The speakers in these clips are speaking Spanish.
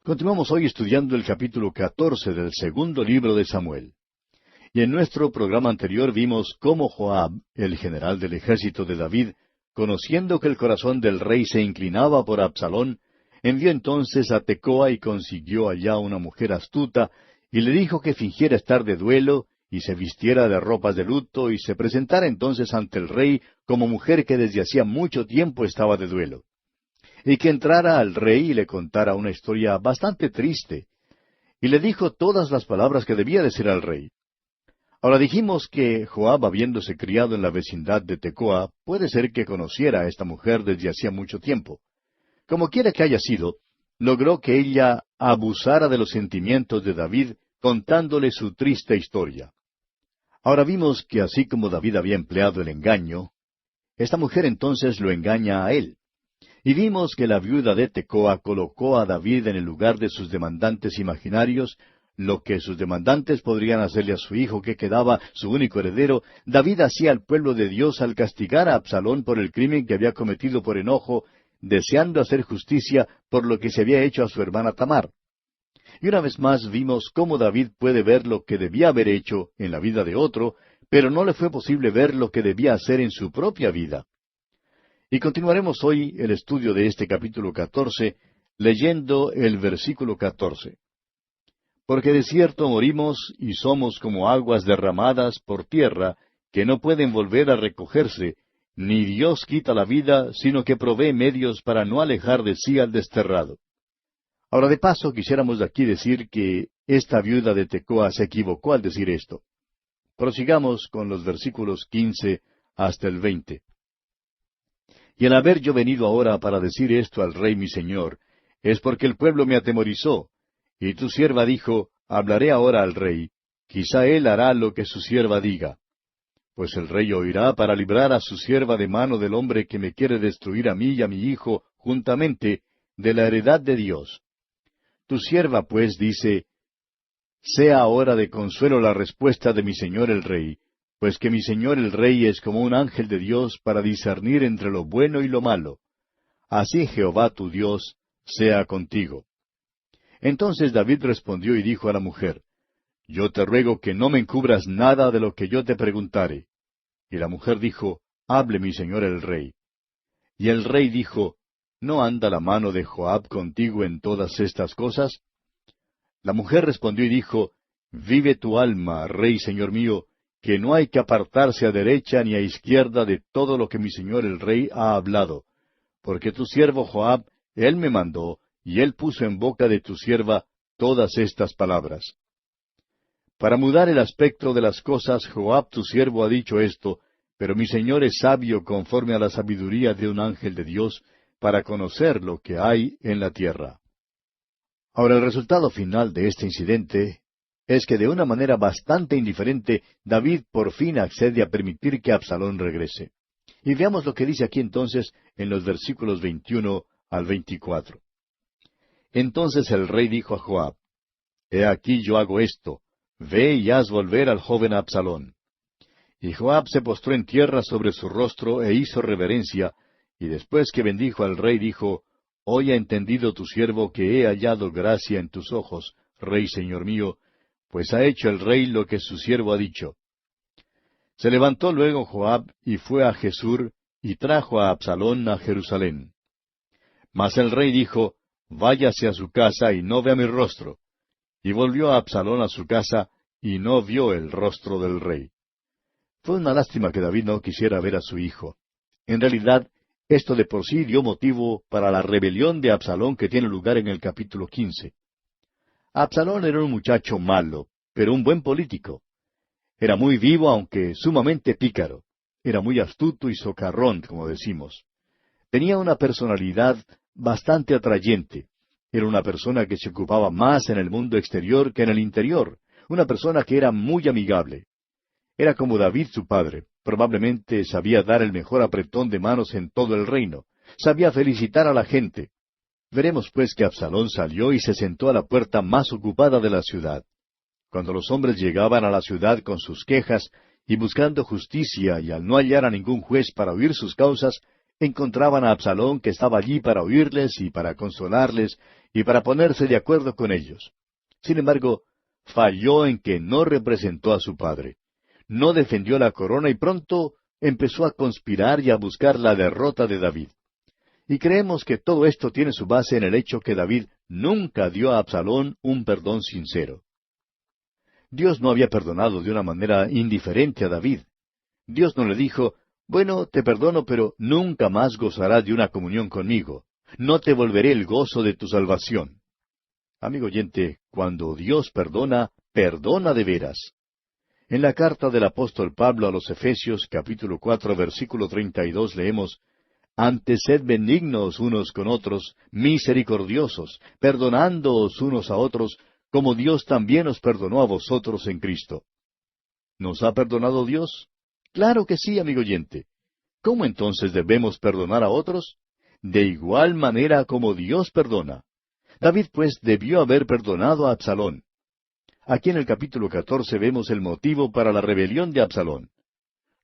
Continuamos hoy estudiando el capítulo 14 del segundo libro de Samuel. Y en nuestro programa anterior vimos cómo Joab, el general del ejército de David, conociendo que el corazón del rey se inclinaba por Absalón, envió entonces a Tecoa y consiguió allá una mujer astuta, y le dijo que fingiera estar de duelo, y se vistiera de ropas de luto, y se presentara entonces ante el rey como mujer que desde hacía mucho tiempo estaba de duelo. Y que entrara al rey y le contara una historia bastante triste, y le dijo todas las palabras que debía decir al rey. Ahora dijimos que Joab, habiéndose criado en la vecindad de Tecoa, puede ser que conociera a esta mujer desde hacía mucho tiempo. Como quiera que haya sido, logró que ella abusara de los sentimientos de David, contándole su triste historia. Ahora vimos que así como David había empleado el engaño, esta mujer entonces lo engaña a él. Y vimos que la viuda de Tecoa colocó a David en el lugar de sus demandantes imaginarios, lo que sus demandantes podrían hacerle a su hijo que quedaba su único heredero. David hacía al pueblo de Dios al castigar a Absalón por el crimen que había cometido por enojo, deseando hacer justicia por lo que se había hecho a su hermana Tamar. Y una vez más vimos cómo David puede ver lo que debía haber hecho en la vida de otro, pero no le fue posible ver lo que debía hacer en su propia vida. Y continuaremos hoy el estudio de este capítulo 14, leyendo el versículo 14. Porque de cierto morimos y somos como aguas derramadas por tierra, que no pueden volver a recogerse, ni Dios quita la vida, sino que provee medios para no alejar de sí al desterrado. Ahora de paso quisiéramos aquí decir que esta viuda de Tecoa se equivocó al decir esto. Prosigamos con los versículos 15 hasta el 20. Y el haber yo venido ahora para decir esto al rey mi señor, es porque el pueblo me atemorizó. Y tu sierva dijo, hablaré ahora al rey, quizá él hará lo que su sierva diga. Pues el rey oirá para librar a su sierva de mano del hombre que me quiere destruir a mí y a mi hijo juntamente de la heredad de Dios. Tu sierva pues dice, sea ahora de consuelo la respuesta de mi señor el rey, pues que mi señor el rey es como un ángel de Dios para discernir entre lo bueno y lo malo. Así Jehová tu Dios sea contigo. Entonces David respondió y dijo a la mujer, yo te ruego que no me encubras nada de lo que yo te preguntare. Y la mujer dijo, hable mi señor el rey. Y el rey dijo, ¿no anda la mano de Joab contigo en todas estas cosas? La mujer respondió y dijo, vive tu alma, rey señor mío, que no hay que apartarse a derecha ni a izquierda de todo lo que mi señor el rey ha hablado, porque tu siervo Joab, él me mandó, y él puso en boca de tu sierva todas estas palabras. Para mudar el aspecto de las cosas, Joab tu siervo ha dicho esto, pero mi señor es sabio conforme a la sabiduría de un ángel de Dios, para conocer lo que hay en la tierra. Ahora el resultado final de este incidente es que de una manera bastante indiferente, David por fin accede a permitir que Absalón regrese. Y veamos lo que dice aquí entonces en los versículos 21 al 24. Entonces el rey dijo a Joab, he aquí yo hago esto, ve y haz volver al joven Absalón. Y Joab se postró en tierra sobre su rostro e hizo reverencia, y después que bendijo al rey dijo, hoy ha entendido tu siervo que he hallado gracia en tus ojos, rey señor mío, pues ha hecho el rey lo que su siervo ha dicho. Se levantó luego Joab y fue a Gesur, y trajo a Absalón a Jerusalén. Mas el rey dijo, váyase a su casa y no vea mi rostro. Y volvió a Absalón a su casa, y no vio el rostro del rey. Fue una lástima que David no quisiera ver a su hijo. En realidad, esto de por sí dio motivo para la rebelión de Absalón que tiene lugar en el capítulo 15. Absalón era un muchacho malo, pero un buen político. Era muy vivo, aunque sumamente pícaro. Era muy astuto y socarrón, como decimos. Tenía una personalidad bastante atrayente. Era una persona que se ocupaba más en el mundo exterior que en el interior. Una persona que era muy amigable. Era como David su padre. Probablemente sabía dar el mejor apretón de manos en todo el reino. Sabía felicitar a la gente. Veremos pues que Absalón salió y se sentó a la puerta más ocupada de la ciudad. Cuando los hombres llegaban a la ciudad con sus quejas y buscando justicia y al no hallar a ningún juez para oír sus causas, encontraban a Absalón que estaba allí para oírles y para consolarles y para ponerse de acuerdo con ellos. Sin embargo, falló en que no representó a su padre. No defendió la corona y pronto empezó a conspirar y a buscar la derrota de David. Y creemos que todo esto tiene su base en el hecho que David nunca dio a Absalón un perdón sincero. Dios no había perdonado de una manera indiferente a David. Dios no le dijo, bueno, te perdono, pero nunca más gozarás de una comunión conmigo. No te volveré el gozo de tu salvación. Amigo oyente, cuando Dios perdona, perdona de veras. En la carta del apóstol Pablo a los Efesios, capítulo 4, versículo 32, leemos, Antes sed benignos unos con otros, misericordiosos, perdonándoos unos a otros, como Dios también os perdonó a vosotros en Cristo. ¿Nos ha perdonado Dios? Claro que sí, amigo oyente. ¿Cómo entonces debemos perdonar a otros? De igual manera como Dios perdona. David, pues, debió haber perdonado a Absalón. Aquí en el capítulo 14 vemos el motivo para la rebelión de Absalón.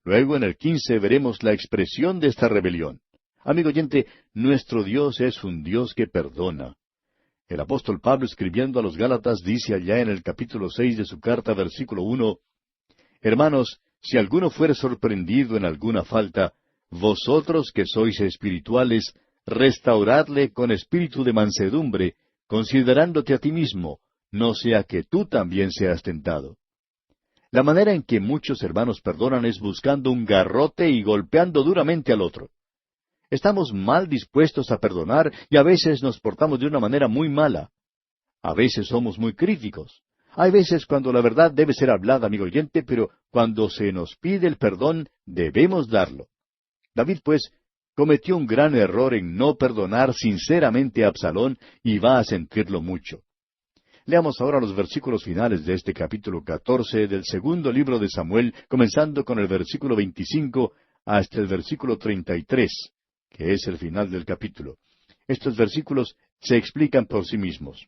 Luego en el 15 veremos la expresión de esta rebelión. Amigo oyente, nuestro Dios es un Dios que perdona. El apóstol Pablo, escribiendo a los Gálatas, dice allá en el capítulo 6 de su carta, versículo 1, Hermanos, si alguno fuere sorprendido en alguna falta, vosotros que sois espirituales, restauradle con espíritu de mansedumbre, considerándote a ti mismo, no sea que tú también seas tentado. La manera en que muchos hermanos perdonan es buscando un garrote y golpeando duramente al otro. Estamos mal dispuestos a perdonar y a veces nos portamos de una manera muy mala. A veces somos muy críticos. Hay veces cuando la verdad debe ser hablada, amigo oyente, pero cuando se nos pide el perdón, debemos darlo. David, pues, cometió un gran error en no perdonar sinceramente a Absalón y va a sentirlo mucho. Leamos ahora los versículos finales de este capítulo 14 del segundo libro de Samuel, comenzando con el versículo 25 hasta el versículo 33, que es el final del capítulo. Estos versículos se explican por sí mismos.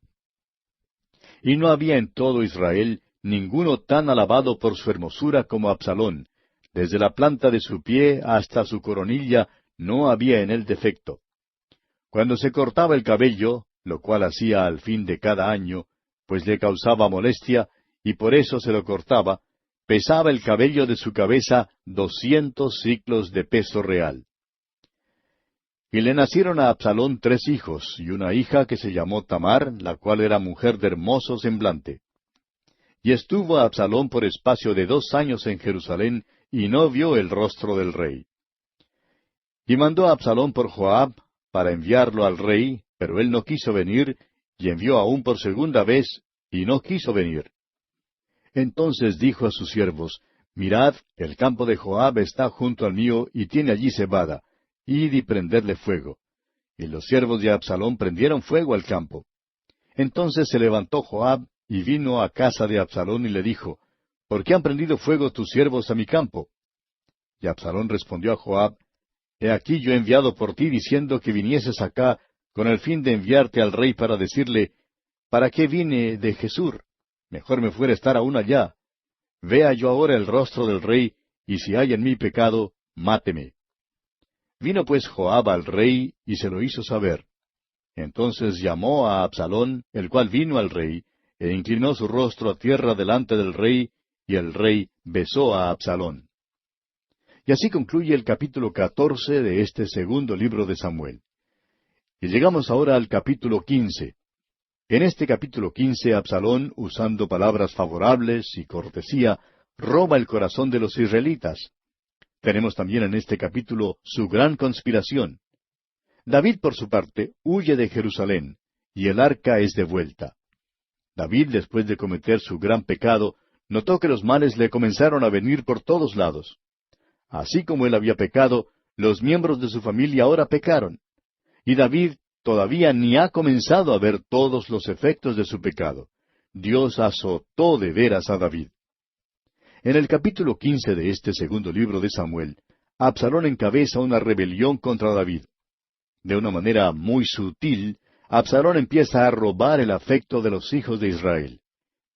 Y no había en todo Israel ninguno tan alabado por su hermosura como Absalón. Desde la planta de su pie hasta su coronilla no había en él defecto. Cuando se cortaba el cabello, lo cual hacía al fin de cada año, pues le causaba molestia, y por eso se lo cortaba, pesaba el cabello de su cabeza 200 siclos de peso real. Y le nacieron a Absalón 3 hijos, y una hija que se llamó Tamar, la cual era mujer de hermoso semblante. Y estuvo Absalón por espacio de 2 años en Jerusalén, y no vio el rostro del rey. Y mandó a Absalón por Joab, para enviarlo al rey, pero él no quiso venir, y envió aún por segunda vez, y no quiso venir. Entonces dijo a sus siervos, Mirad, el campo de Joab está junto al mío, y tiene allí cebada. Id y prendedle fuego. Y los siervos de Absalón prendieron fuego al campo. Entonces se levantó Joab, y vino a casa de Absalón y le dijo, ¿Por qué han prendido fuego tus siervos a mi campo? Y Absalón respondió a Joab, He aquí yo he enviado por ti diciendo que vinieses acá, con el fin de enviarte al rey para decirle, ¿para qué vine de Gesur? Mejor me fuera estar aún allá. Vea yo ahora el rostro del rey, y si hay en mí pecado, máteme. Vino pues Joab al rey, y se lo hizo saber. Entonces llamó a Absalón, el cual vino al rey, e inclinó su rostro a tierra delante del rey, y el rey besó a Absalón. Y así concluye el capítulo 14 de este segundo libro de Samuel. Y llegamos ahora al capítulo 15. En este capítulo 15, Absalón, usando palabras favorables y cortesía, roba el corazón de los israelitas. Tenemos también en este capítulo su gran conspiración. David, por su parte, huye de Jerusalén, y el arca es devuelta. David, después de cometer su gran pecado, notó que los males le comenzaron a venir por todos lados. Así como él había pecado, los miembros de su familia ahora pecaron. Y David todavía ni ha comenzado a ver todos los efectos de su pecado. Dios azotó de veras a David. En el capítulo 15 de este segundo libro de Samuel, Absalón encabeza una rebelión contra David. De una manera muy sutil, Absalón empieza a robar el afecto de los hijos de Israel.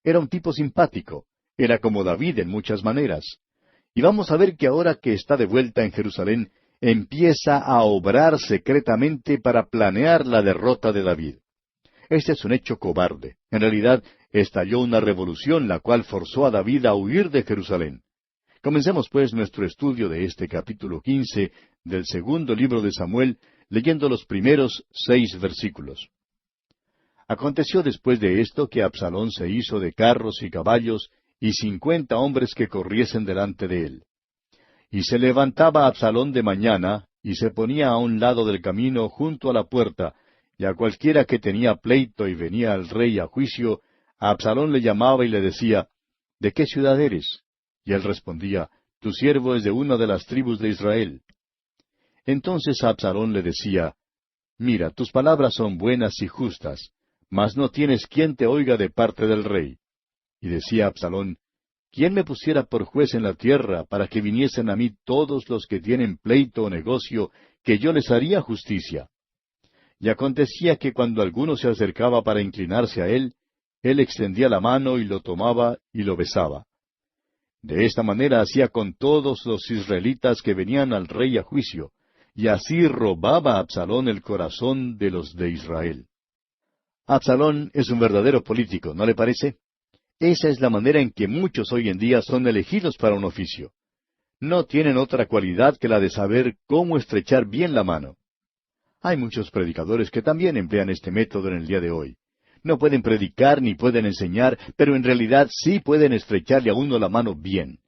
Era un tipo simpático, era como David en muchas maneras. Y vamos a ver que ahora que está de vuelta en Jerusalén, empieza a obrar secretamente para planear la derrota de David. Este es un hecho cobarde. En realidad, estalló una revolución la cual forzó a David a huir de Jerusalén. Comencemos pues nuestro estudio de este capítulo 15 del segundo libro de Samuel, leyendo los primeros 6 versículos. Aconteció después de esto que Absalón se hizo de carros y caballos y 50 hombres que corriesen delante de él. Y se levantaba Absalón de mañana, y se ponía a un lado del camino junto a la puerta, y a cualquiera que tenía pleito y venía al rey a juicio, a Absalón le llamaba y le decía, ¿de qué ciudad eres? Y él respondía, tu siervo es de una de las tribus de Israel. Entonces Absalón le decía, mira, tus palabras son buenas y justas, mas no tienes quien te oiga de parte del rey. Y decía Absalón, ¿quién me pusiera por juez en la tierra para que viniesen a mí todos los que tienen pleito o negocio, que yo les haría justicia? Y acontecía que cuando alguno se acercaba para inclinarse a él extendía la mano y lo tomaba y lo besaba. De esta manera hacía con todos los israelitas que venían al rey a juicio, y así robaba a Absalón el corazón de los de Israel. Absalón es un verdadero político, ¿no le parece? Esa es la manera en que muchos hoy en día son elegidos para un oficio. No tienen otra cualidad que la de saber cómo estrechar bien la mano. Hay muchos predicadores que también emplean este método en el día de hoy. No pueden predicar ni pueden enseñar, pero en realidad sí pueden estrecharle a uno la mano bien.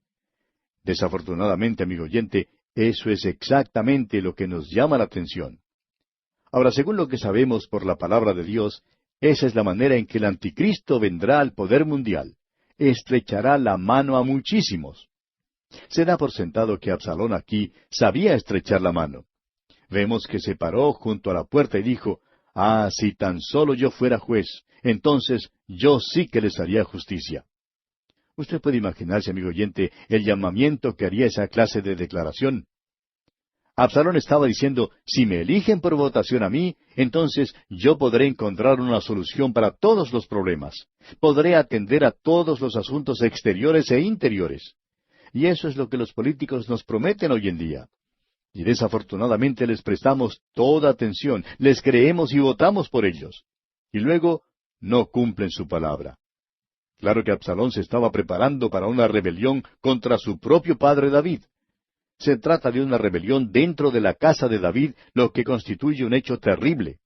Desafortunadamente, amigo oyente, eso es exactamente lo que nos llama la atención. Ahora, según lo que sabemos por la palabra de Dios, esa es la manera en que el anticristo vendrá al poder mundial. Estrechará la mano a muchísimos. Se da por sentado que Absalón aquí sabía estrechar la mano. Vemos que se paró junto a la puerta y dijo, ah, si tan solo yo fuera juez, entonces yo sí que les haría justicia. Usted puede imaginarse, amigo oyente, el llamamiento que haría esa clase de declaración. Absalón estaba diciendo, si me eligen por votación a mí, entonces yo podré encontrar una solución para todos los problemas. Podré atender a todos los asuntos exteriores e interiores. Y eso es lo que los políticos nos prometen hoy en día. Y desafortunadamente les prestamos toda atención, les creemos y votamos por ellos. Y luego no cumplen su palabra. Claro que Absalón se estaba preparando para una rebelión contra su propio padre David. Se trata de una rebelión dentro de la casa de David, lo que constituye un hecho terrible.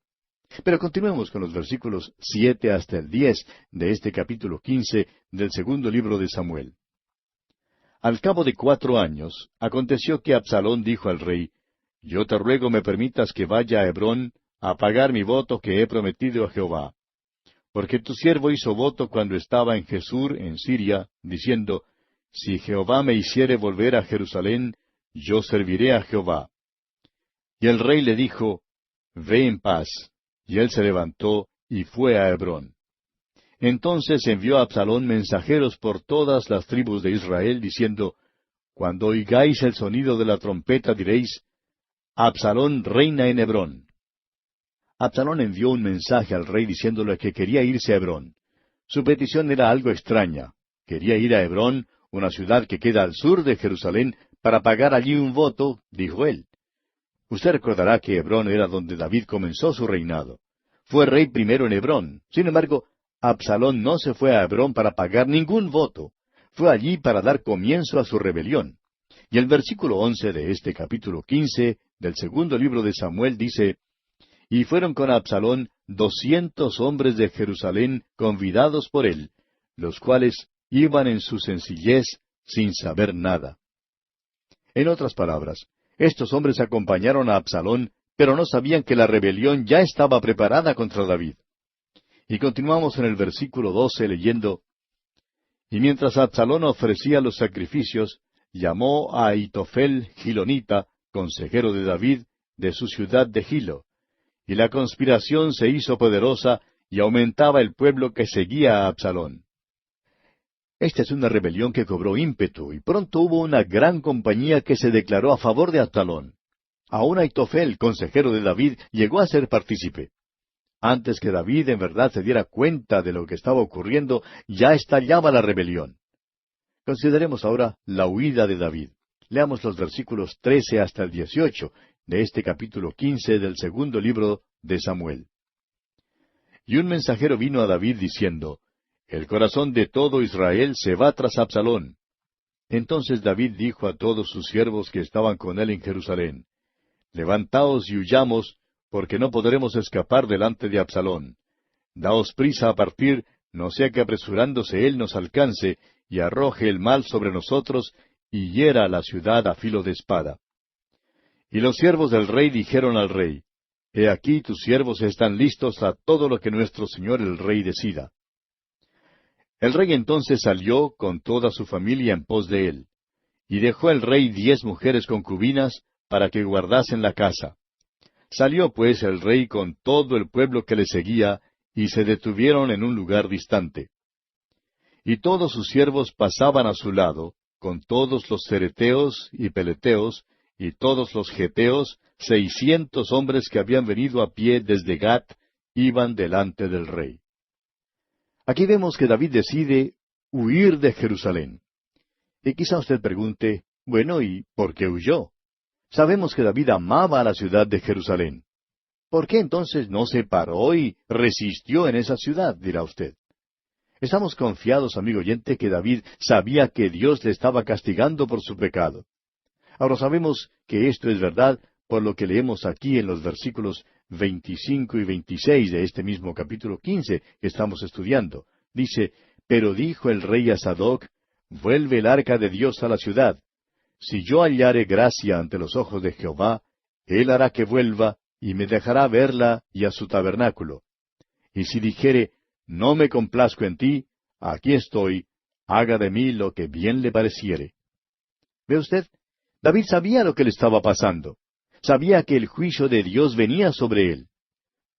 Pero continuemos con los versículos 7 hasta el 10 de este capítulo 15 del segundo libro de Samuel. Al cabo de 4 años, aconteció que Absalón dijo al rey, yo te ruego me permitas que vaya a Hebrón a pagar mi voto que he prometido a Jehová. Porque tu siervo hizo voto cuando estaba en Jesur, en Siria, diciendo, si Jehová me hiciere volver a Jerusalén, yo serviré a Jehová. Y el rey le dijo, ve en paz. Y él se levantó y fue a Hebrón. Entonces envió a Absalón mensajeros por todas las tribus de Israel, diciendo, cuando oigáis el sonido de la trompeta diréis, Absalón reina en Hebrón. Absalón envió un mensaje al rey diciéndole que quería irse a Hebrón. Su petición era algo extraña. Quería ir a Hebrón, una ciudad que queda al sur de Jerusalén, para pagar allí un voto, dijo él. Usted recordará que Hebrón era donde David comenzó su reinado. Fue rey primero en Hebrón. Sin embargo, Absalón no se fue a Hebrón para pagar ningún voto. Fue allí para dar comienzo a su rebelión. Y el versículo 11 de este capítulo 15 del segundo libro de Samuel dice, y fueron con Absalón 200 hombres de Jerusalén convidados por él, los cuales iban en su sencillez sin saber nada. En otras palabras, estos hombres acompañaron a Absalón, pero no sabían que la rebelión ya estaba preparada contra David. Y continuamos en el versículo 12 leyendo, y mientras Absalón ofrecía los sacrificios, llamó a Ahitofel Gilonita, consejero de David, de su ciudad de Gilo. Y la conspiración se hizo poderosa, y aumentaba el pueblo que seguía a Absalón. Esta es una rebelión que cobró ímpetu, y pronto hubo una gran compañía que se declaró a favor de Absalón. Aún Ahitofel, consejero de David, llegó a ser partícipe. Antes que David en verdad se diera cuenta de lo que estaba ocurriendo, ya estallaba la rebelión. Consideremos ahora la huida de David. Leamos los versículos 13 hasta el 18 de este capítulo 15 del segundo libro de Samuel. Y un mensajero vino a David diciendo, El corazón de todo Israel se va tras Absalón. Entonces David dijo a todos sus siervos que estaban con él en Jerusalén, Levantaos y huyamos, porque no podremos escapar delante de Absalón. Daos prisa a partir, no sea que apresurándose él nos alcance, y arroje el mal sobre nosotros, y hiera la ciudad a filo de espada. Y los siervos del rey dijeron al rey, He aquí tus siervos están listos a todo lo que nuestro señor el rey decida. El rey entonces salió con toda su familia en pos de él, y dejó el rey 10 mujeres concubinas para que guardasen la casa. Salió pues el rey con todo el pueblo que le seguía, y se detuvieron en un lugar distante. Y todos sus siervos pasaban a su lado, con todos los cereteos y peleteos, y todos los geteos, 600 hombres que habían venido a pie desde Gat, iban delante del rey. Aquí vemos que David decide huir de Jerusalén. Y quizá usted pregunte, bueno, ¿y por qué huyó? Sabemos que David amaba a la ciudad de Jerusalén. ¿Por qué entonces no se paró y resistió en esa ciudad?, dirá usted. Estamos confiados, amigo oyente, que David sabía que Dios le estaba castigando por su pecado. Ahora sabemos que esto es verdad por lo que leemos aquí en los versículos 25 y 26 de este mismo capítulo 15 que estamos estudiando. Dice, Pero dijo el rey a Sadoc, Vuelve el arca de Dios a la ciudad. Si yo hallare gracia ante los ojos de Jehová, él hará que vuelva, y me dejará verla y a su tabernáculo. Y si dijere, No me complazco en ti, aquí estoy, haga de mí lo que bien le pareciere. ¿Ve usted? David sabía lo que le estaba pasando. Sabía que el juicio de Dios venía sobre él.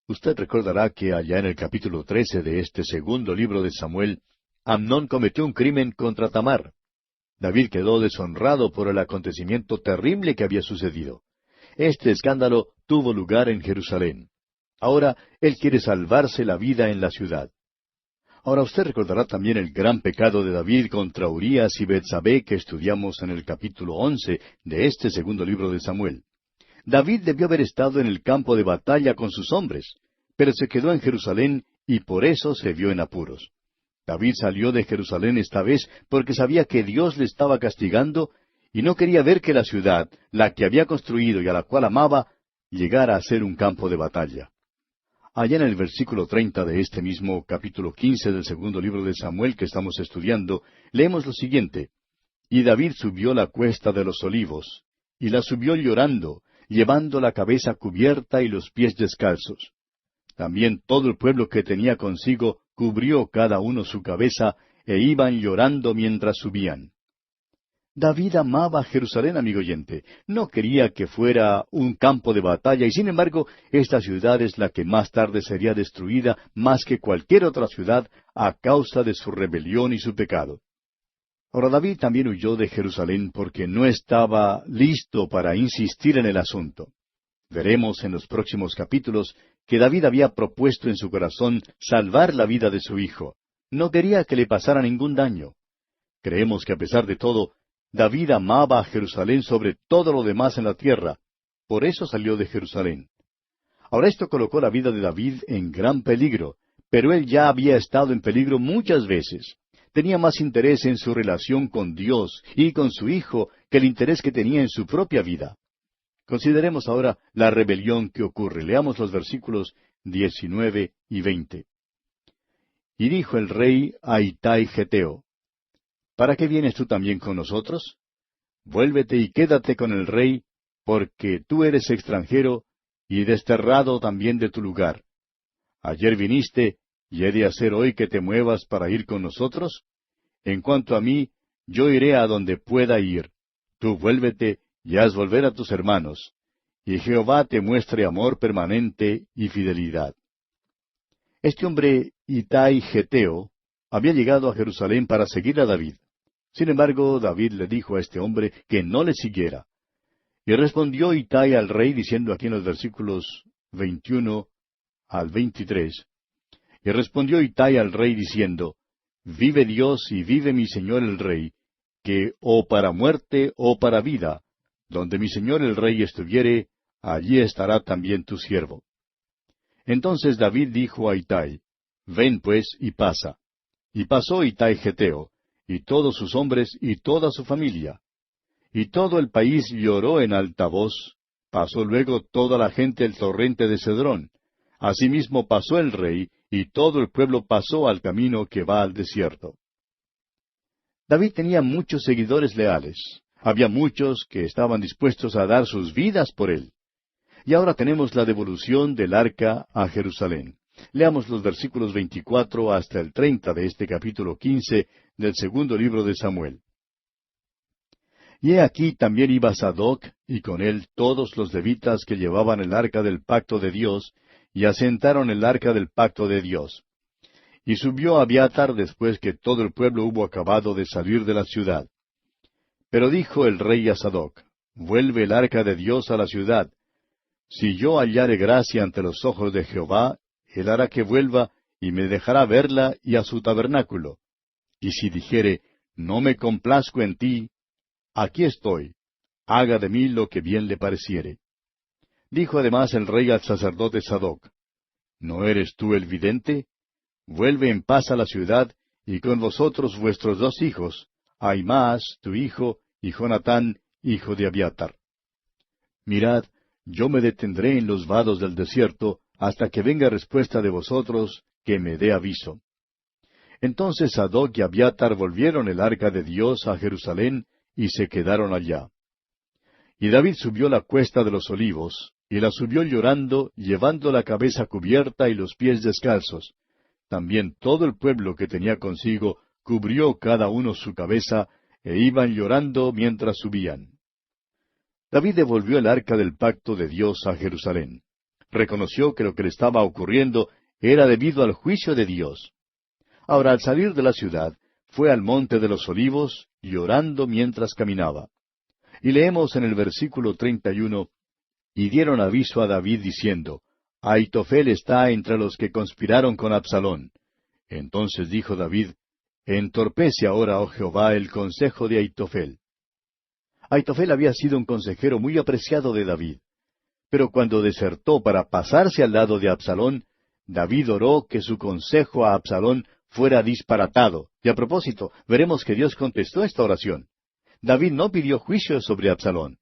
Usted recordará que allá en el capítulo 13 de este segundo libro de Samuel, Amnón cometió un crimen contra Tamar. David quedó deshonrado por el acontecimiento terrible que había sucedido. Este escándalo tuvo lugar en Jerusalén. Ahora él quiere salvarse la vida en la ciudad. Ahora usted recordará también el gran pecado de David contra Urías y Betsabé que estudiamos en el capítulo 11 de este segundo libro de Samuel. David debió haber estado en el campo de batalla con sus hombres, pero se quedó en Jerusalén y por eso se vio en apuros. David salió de Jerusalén esta vez porque sabía que Dios le estaba castigando y no quería ver que la ciudad, la que había construido y a la cual amaba, llegara a ser un campo de batalla. Allá en el versículo 30 de este mismo capítulo 15 del segundo libro de Samuel que estamos estudiando, leemos lo siguiente. Y David subió la cuesta de los olivos, y la subió llorando, llevando la cabeza cubierta y los pies descalzos. También todo el pueblo que tenía consigo cubrió cada uno su cabeza, e iban llorando mientras subían. David amaba Jerusalén, amigo oyente. No quería que fuera un campo de batalla, y sin embargo, esta ciudad es la que más tarde sería destruida más que cualquier otra ciudad a causa de su rebelión y su pecado. Ahora David también huyó de Jerusalén porque no estaba listo para insistir en el asunto. Veremos en los próximos capítulos que David había propuesto en su corazón salvar la vida de su hijo. No quería que le pasara ningún daño. Creemos que a pesar de todo, David amaba a Jerusalén sobre todo lo demás en la tierra. Por eso salió de Jerusalén. Ahora esto colocó la vida de David en gran peligro, pero él ya había estado en peligro muchas veces. Tenía más interés en su relación con Dios y con su hijo que el interés que tenía en su propia vida. Consideremos ahora la rebelión que ocurre. Leamos los versículos 19 y 20. Y dijo el rey a Itai Geteo, ¿Para qué vienes tú también con nosotros? Vuélvete y quédate con el rey, porque tú eres extranjero y desterrado también de tu lugar. Ayer viniste, ¿y he de hacer hoy que te muevas para ir con nosotros? En cuanto a mí, yo iré a donde pueda ir. Tú vuélvete y haz volver a tus hermanos, y Jehová te muestre amor permanente y fidelidad. Este hombre, Itai Geteo, había llegado a Jerusalén para seguir a David. Sin embargo, David le dijo a este hombre que no le siguiera. Y respondió Itai al rey diciendo aquí en los versículos 21 al 23, y respondió Itai al rey diciendo, Vive Dios y vive mi señor el rey, que o para muerte o para vida, donde mi señor el rey estuviere, allí estará también tu siervo. Entonces David dijo a Ittai, Ven pues y pasa. Y pasó Ittai Geteo, y todos sus hombres y toda su familia. Y todo el país lloró en alta voz. Pasó luego toda la gente el torrente de Cedrón. Asimismo pasó el rey, y todo el pueblo pasó al camino que va al desierto. David tenía muchos seguidores leales. Había muchos que estaban dispuestos a dar sus vidas por él. Y ahora tenemos la devolución del arca a Jerusalén. Leamos los versículos 24 hasta el 30 de este capítulo 15 del segundo libro de Samuel. Y he aquí también iba Sadoc, y con él todos los levitas que llevaban el arca del pacto de Dios, y asentaron el arca del pacto de Dios. Y subió Abiatar después que todo el pueblo hubo acabado de salir de la ciudad. Pero dijo el rey a Sadoc, Vuelve el arca de Dios a la ciudad. Si yo hallare gracia ante los ojos de Jehová, él hará que vuelva, y me dejará verla y a su tabernáculo. Y si dijere, No me complazco en ti, aquí estoy, haga de mí lo que bien le pareciere. Dijo además el rey al sacerdote Sadoc, ¿No eres tú el vidente? Vuelve en paz a la ciudad, y con vosotros vuestros dos hijos, Ahimaas, tu hijo, y Jonatán, hijo de Abiatar. Mirad, yo me detendré en los vados del desierto, hasta que venga respuesta de vosotros, que me dé aviso. Entonces Sadoc y Abiatar volvieron el arca de Dios a Jerusalén, y se quedaron allá. Y David subió la cuesta de los olivos, y la subió llorando, llevando la cabeza cubierta y los pies descalzos. También todo el pueblo que tenía consigo cubrió cada uno su cabeza, e iban llorando mientras subían. David devolvió el arca del pacto de Dios a Jerusalén. Reconoció que lo que le estaba ocurriendo era debido al juicio de Dios. Ahora, al salir de la ciudad, fue al monte de los olivos, llorando mientras caminaba. Y leemos en el versículo 31, Y dieron aviso a David diciendo, Ahitofel está entre los que conspiraron con Absalón. Entonces dijo David, Entorpece ahora, oh Jehová, el consejo de Ahitofel. Ahitofel había sido un consejero muy apreciado de David. Pero cuando desertó para pasarse al lado de Absalón, David oró que su consejo a Absalón fuera disparatado. Y a propósito, veremos que Dios contestó esta oración. David no pidió juicio sobre Absalón.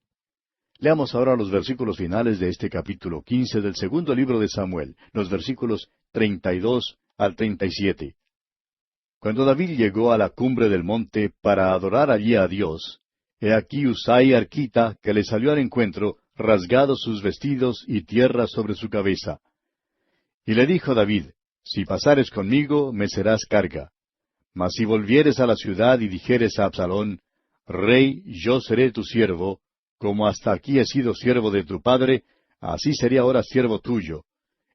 Leamos ahora los versículos finales de este capítulo 15 del segundo libro de Samuel, los versículos 32 al 37. Cuando David llegó a la cumbre del monte para adorar allí a Dios, he aquí Usai arquita, que le salió al encuentro, rasgados sus vestidos y tierra sobre su cabeza. Y le dijo David, Si pasares conmigo, me serás carga. Mas si volvieres a la ciudad y dijeres a Absalón, Rey, yo seré tu siervo, como hasta aquí he sido siervo de tu padre, así seré ahora siervo tuyo.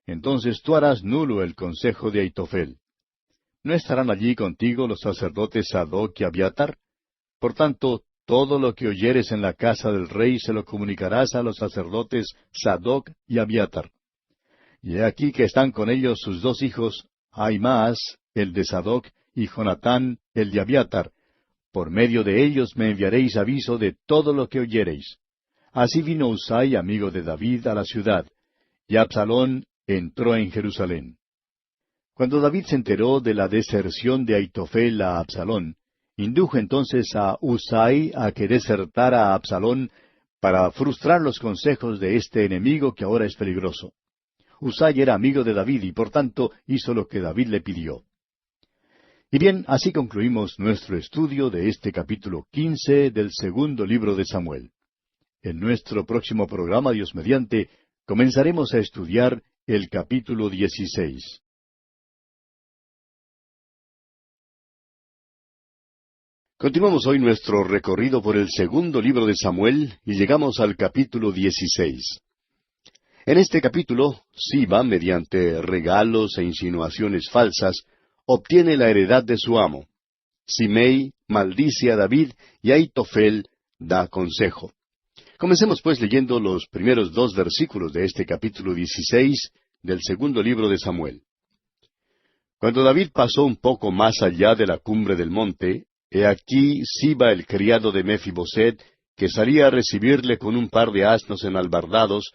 Entonces tú harás nulo el consejo de Ahitofel. ¿No estarán allí contigo los sacerdotes Sadoc y Abiatar? Por tanto, todo lo que oyeres en la casa del rey se lo comunicarás a los sacerdotes Sadoc y Abiatar. Y he aquí que están con ellos sus dos hijos, Ahimaas, el de Sadoc, y Jonatán, el de Abiatar. Por medio de ellos me enviaréis aviso de todo lo que oyereis. Así vino Usai, amigo de David, a la ciudad, y Absalón entró en Jerusalén. Cuando David se enteró de la deserción de Ahitofel a Absalón, indujo entonces a Usai a que desertara a Absalón para frustrar los consejos de este enemigo que ahora es peligroso. Usai era amigo de David y por tanto hizo lo que David le pidió. Y bien, así concluimos nuestro estudio de este capítulo 15 del segundo libro de Samuel. En nuestro próximo programa, Dios mediante, comenzaremos a estudiar el capítulo 16. Continuamos hoy nuestro recorrido por el segundo libro de Samuel y llegamos al capítulo 16. En este capítulo, Siba, mediante regalos e insinuaciones falsas, obtiene la heredad de su amo. Simei maldice a David y Ahitofel da consejo. Comencemos pues leyendo los primeros 2 versículos de este capítulo 16 del segundo libro de Samuel. Cuando David pasó un poco más allá de la cumbre del monte, he aquí Siba el criado de Mefiboset, que salía a recibirle con un par de asnos enalbardados,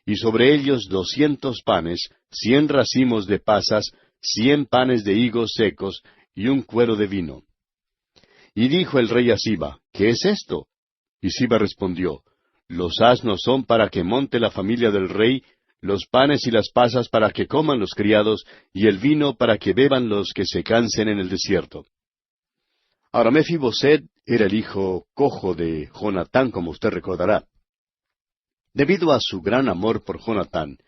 y sobre ellos 200 panes, 100 racimos de pasas, 100 panes de higos secos, y un cuero de vino. Y dijo el rey a Siba, ¿qué es esto? Y Siba respondió, los asnos son para que monte la familia del rey, los panes y las pasas para que coman los criados, y el vino para que beban los que se cansen en el desierto. Ahora Mefiboset era el hijo cojo de Jonatán, como usted recordará. Debido a su gran amor por Jonatán,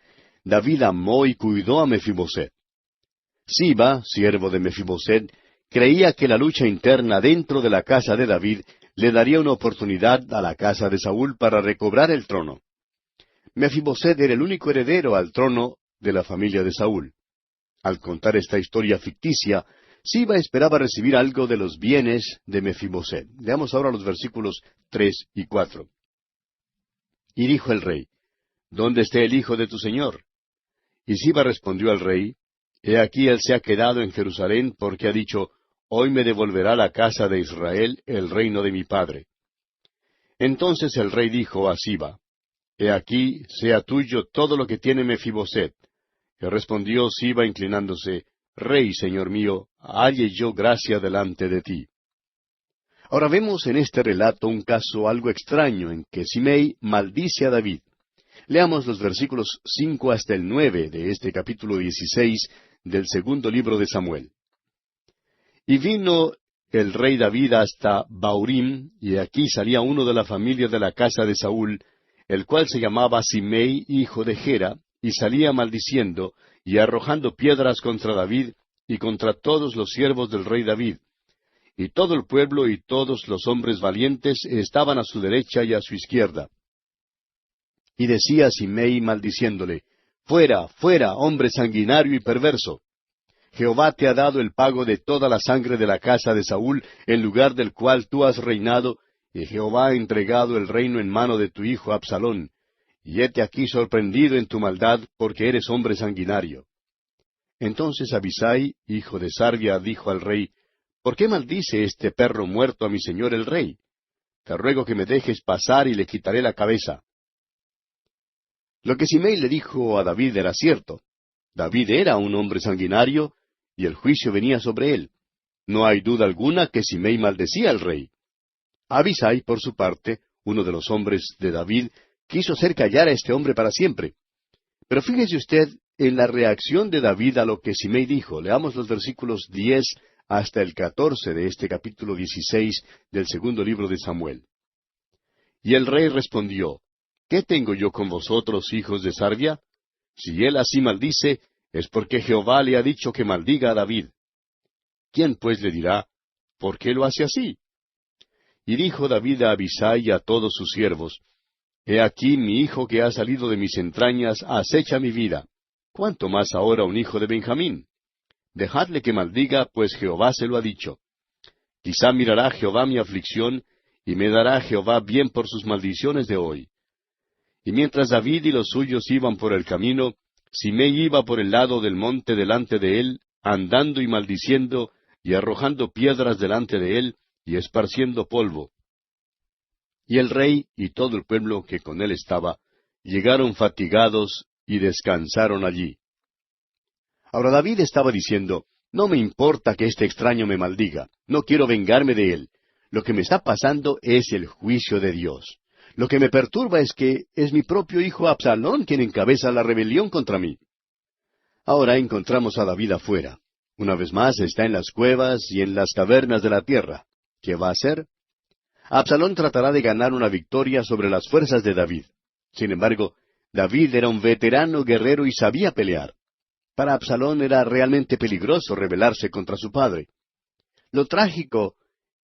David amó y cuidó a Mefiboset. Siba, siervo de Mefiboset, creía que la lucha interna dentro de la casa de David le daría una oportunidad a la casa de Saúl para recobrar el trono. Mefiboset era el único heredero al trono de la familia de Saúl. Al contar esta historia ficticia, Siba esperaba recibir algo de los bienes de Mefiboset. Veamos ahora los versículos 3 y 4. Y dijo el rey, ¿dónde está el hijo de tu señor? Y Siba respondió al rey, he aquí él se ha quedado en Jerusalén porque ha dicho, hoy me devolverá la casa de Israel el reino de mi padre. Entonces el rey dijo a Siba, he aquí sea tuyo todo lo que tiene Mefiboset. Y respondió Siba inclinándose, Rey, señor mío, halle yo gracia delante de ti. Ahora vemos en este relato un caso algo extraño en que Simei maldice a David. Leamos los versículos 5 hasta el 9 de este capítulo 16 del segundo libro de Samuel. Y vino el rey David hasta Baurim, y aquí salía uno de la familia de la casa de Saúl, el cual se llamaba Simei, hijo de Gera, y salía maldiciendo, y arrojando piedras contra David, y contra todos los siervos del rey David. Y todo el pueblo y todos los hombres valientes estaban a su derecha y a su izquierda. Y decía Simei maldiciéndole, Fuera, fuera, hombre sanguinario y perverso. Jehová te ha dado el pago de toda la sangre de la casa de Saúl, en lugar del cual tú has reinado, y Jehová ha entregado el reino en mano de tu hijo Absalón. Y hete aquí sorprendido en tu maldad, porque eres hombre sanguinario. Entonces Abisai, hijo de Sarvia, dijo al rey, ¿por qué maldice este perro muerto a mi señor el rey? Te ruego que me dejes pasar y le quitaré la cabeza. Lo que Simei le dijo a David era cierto. David era un hombre sanguinario, y el juicio venía sobre él. No hay duda alguna que Simei maldecía al rey. Abisai, por su parte, uno de los hombres de David, quiso hacer callar a este hombre para siempre. Pero fíjese usted en la reacción de David a lo que Simei dijo. Leamos los versículos 10 hasta el 14 de este capítulo 16 del segundo libro de Samuel. Y el rey respondió, ¿qué tengo yo con vosotros, hijos de Sarvia? Si él así maldice, es porque Jehová le ha dicho que maldiga a David. ¿Quién pues le dirá, por qué lo hace así? Y dijo David a Abisai y a todos sus siervos, He aquí mi hijo que ha salido de mis entrañas acecha mi vida. ¿Cuánto más ahora un hijo de Benjamín? Dejadle que maldiga, pues Jehová se lo ha dicho. Quizá mirará Jehová mi aflicción, y me dará Jehová bien por sus maldiciones de hoy. Y mientras David y los suyos iban por el camino, Simei iba por el lado del monte delante de él, andando y maldiciendo, y arrojando piedras delante de él, y esparciendo polvo. Y el rey y todo el pueblo que con él estaba, llegaron fatigados y descansaron allí. Ahora David estaba diciendo, no me importa que este extraño me maldiga, no quiero vengarme de él. Lo que me está pasando es el juicio de Dios. Lo que me perturba es que es mi propio hijo Absalón quien encabeza la rebelión contra mí. Ahora encontramos a David afuera. Una vez más está en las cuevas y en las cavernas de la tierra. ¿Qué va a hacer? Absalón tratará de ganar una victoria sobre las fuerzas de David. Sin embargo, David era un veterano guerrero y sabía pelear. Para Absalón era realmente peligroso rebelarse contra su padre. Lo trágico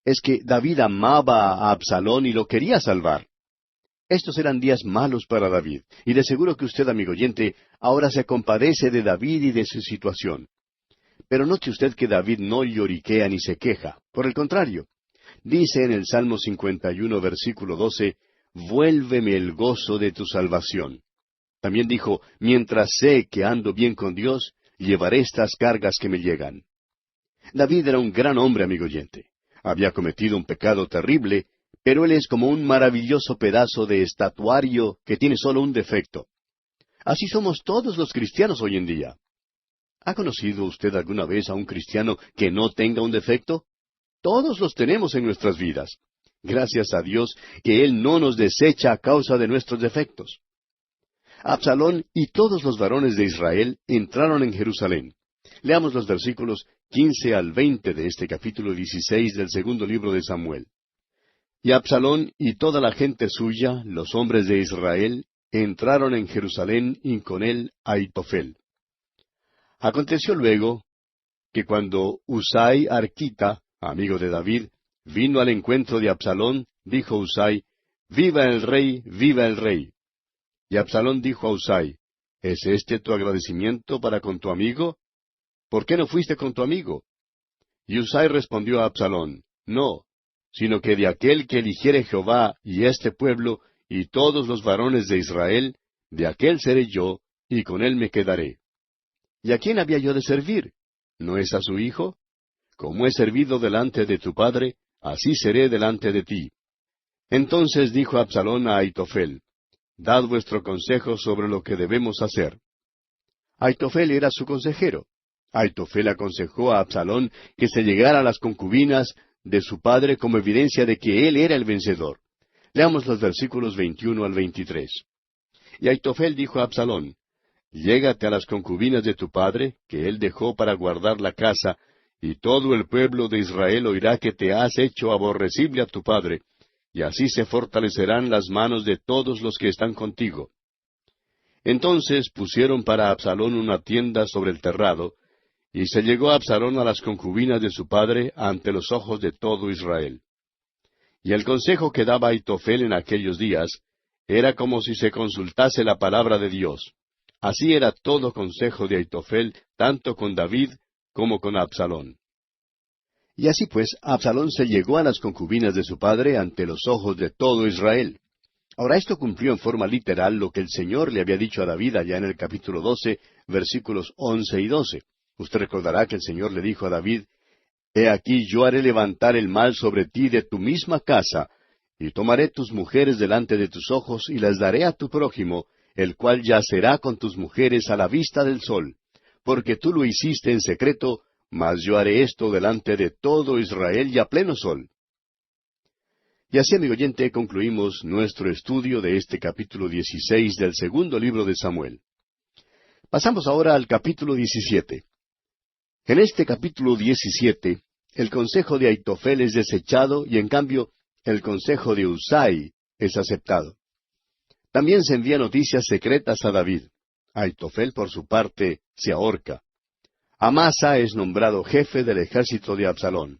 es que David amaba a Absalón y lo quería salvar. Estos eran días malos para David, y de seguro que usted, amigo oyente, ahora se compadece de David y de su situación. Pero note usted que David no lloriquea ni se queja. Por el contrario, dice en el Salmo 51, versículo 12, «Vuélveme el gozo de tu salvación». También dijo, «Mientras sé que ando bien con Dios, llevaré estas cargas que me llegan». David era un gran hombre, amigo oyente. Había cometido un pecado terrible, pero él es como un maravilloso pedazo de estatuario que tiene solo un defecto. Así somos todos los cristianos hoy en día. ¿Ha conocido usted alguna vez a un cristiano que no tenga un defecto? Todos los tenemos en nuestras vidas. Gracias a Dios que Él no nos desecha a causa de nuestros defectos. Absalón y todos los varones de Israel entraron en Jerusalén. Leamos los versículos 15 al 20 de este capítulo 16 del segundo libro de Samuel. Y Absalón y toda la gente suya, los hombres de Israel, entraron en Jerusalén y con él Ahitofel. Aconteció luego que cuando Husai Arquita, amigo de David, vino al encuentro de Absalón, dijo Husai, «Viva el rey, viva el rey». Y Absalón dijo a Husai, «¿Es este tu agradecimiento para con tu amigo? ¿Por qué no fuiste con tu amigo?» Y Husai respondió a Absalón, «No, sino que de aquel que eligiere Jehová y este pueblo y todos los varones de Israel, de aquel seré yo, y con él me quedaré. ¿Y a quién había yo de servir? ¿No es a su hijo? Como he servido delante de tu padre, así seré delante de ti». Entonces dijo Absalón a Ahitofel, «Dad vuestro consejo sobre lo que debemos hacer». Ahitofel era su consejero. Ahitofel aconsejó a Absalón que se llegara a las concubinas de su padre como evidencia de que él era el vencedor. Leamos los versículos 21 al 23. Y Ahitofel dijo a Absalón, «Llégate a las concubinas de tu padre, que él dejó para guardar la casa, y todo el pueblo de Israel oirá que te has hecho aborrecible a tu padre, y así se fortalecerán las manos de todos los que están contigo». Entonces pusieron para Absalón una tienda sobre el terrado, y se llegó Absalón a las concubinas de su padre ante los ojos de todo Israel. Y el consejo que daba Ahitofel en aquellos días era como si se consultase la palabra de Dios. Así era todo consejo de Ahitofel, tanto con David como con Absalón. Y así pues, Absalón se llegó a las concubinas de su padre ante los ojos de todo Israel. Ahora esto cumplió en forma literal lo que el Señor le había dicho a David allá en el capítulo 12, versículos 11 y 12. Usted recordará que el Señor le dijo a David, «He aquí yo haré levantar el mal sobre ti de tu misma casa, y tomaré tus mujeres delante de tus ojos, y las daré a tu prójimo, el cual yacerá con tus mujeres a la vista del sol. Porque tú lo hiciste en secreto, mas yo haré esto delante de todo Israel y a pleno sol». Y así, amigo oyente, concluimos nuestro estudio de este capítulo 16 del segundo libro de Samuel. Pasamos ahora al capítulo 17. En este capítulo 17, el consejo de Ahitofel es desechado y en cambio el consejo de Husai es aceptado. También se envía noticias secretas a David. Ahitofel, por su parte, se ahorca. Amasa es nombrado jefe del ejército de Absalón.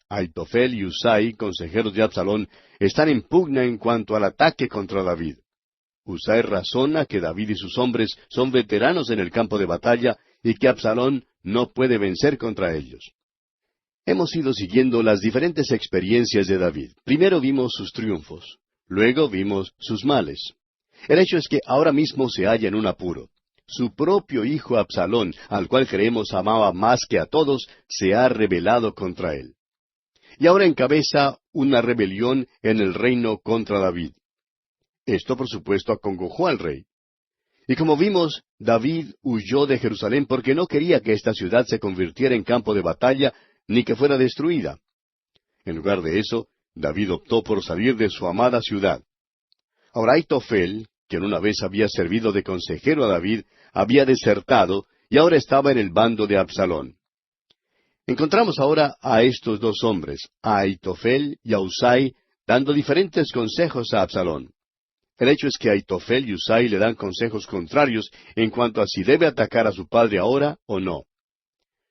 Ahitofel y Husai, consejeros de Absalón, están en pugna en cuanto al ataque contra David. Husai razona que David y sus hombres son veteranos en el campo de batalla y que Absalón no puede vencer contra ellos. Hemos ido siguiendo las diferentes experiencias de David. Primero vimos sus triunfos, luego vimos sus males. El hecho es que ahora mismo se halla en un apuro. Su propio hijo Absalón, al cual creemos amaba más que a todos, se ha rebelado contra él. Y ahora encabeza una rebelión en el reino contra David. Esto, por supuesto, acongojó al rey. Y como vimos, David huyó de Jerusalén porque no quería que esta ciudad se convirtiera en campo de batalla ni que fuera destruida. En lugar de eso, David optó por salir de su amada ciudad. Ahora Ahitofel, quien una vez había servido de consejero a David, había desertado y ahora estaba en el bando de Absalón. Encontramos ahora a estos dos hombres, a Ahitofel y a Husai, dando diferentes consejos a Absalón. El hecho es que Ahitofel y Husai le dan consejos contrarios en cuanto a si debe atacar a su padre ahora o no.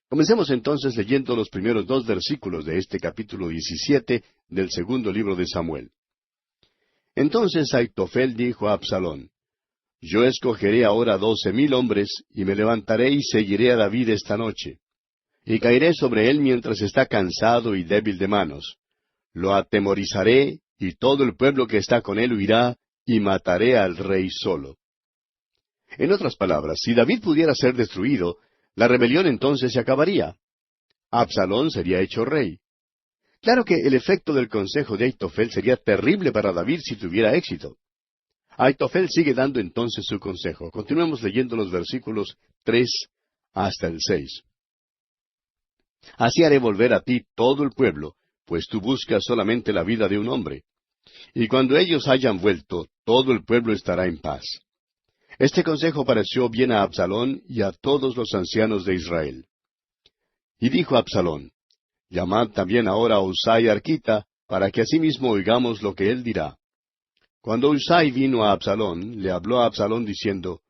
Comencemos entonces leyendo los primeros 2 versículos de este capítulo 17 del segundo libro de Samuel. Entonces Ahitofel dijo a Absalón, «Yo escogeré ahora 12,000 hombres, y me levantaré y seguiré a David esta noche. Y caeré sobre él mientras está cansado y débil de manos. Lo atemorizaré, y todo el pueblo que está con él huirá, y mataré al rey solo». En otras palabras, si David pudiera ser destruido, la rebelión entonces se acabaría. Absalón sería hecho rey. Claro que el efecto del consejo de Aitofel sería terrible para David si tuviera éxito. Aitofel sigue dando entonces su consejo. Continuemos leyendo los versículos 3 hasta el 6. Así haré volver a ti todo el pueblo, pues tú buscas solamente la vida de un hombre. Y cuando ellos hayan vuelto, todo el pueblo estará en paz. Este consejo pareció bien a Absalón y a todos los ancianos de Israel. Y dijo Absalón: Llamad también ahora a Husai Arquita, para que asimismo oigamos lo que él dirá. Cuando Husai vino a Absalón, le habló a Absalón diciendo: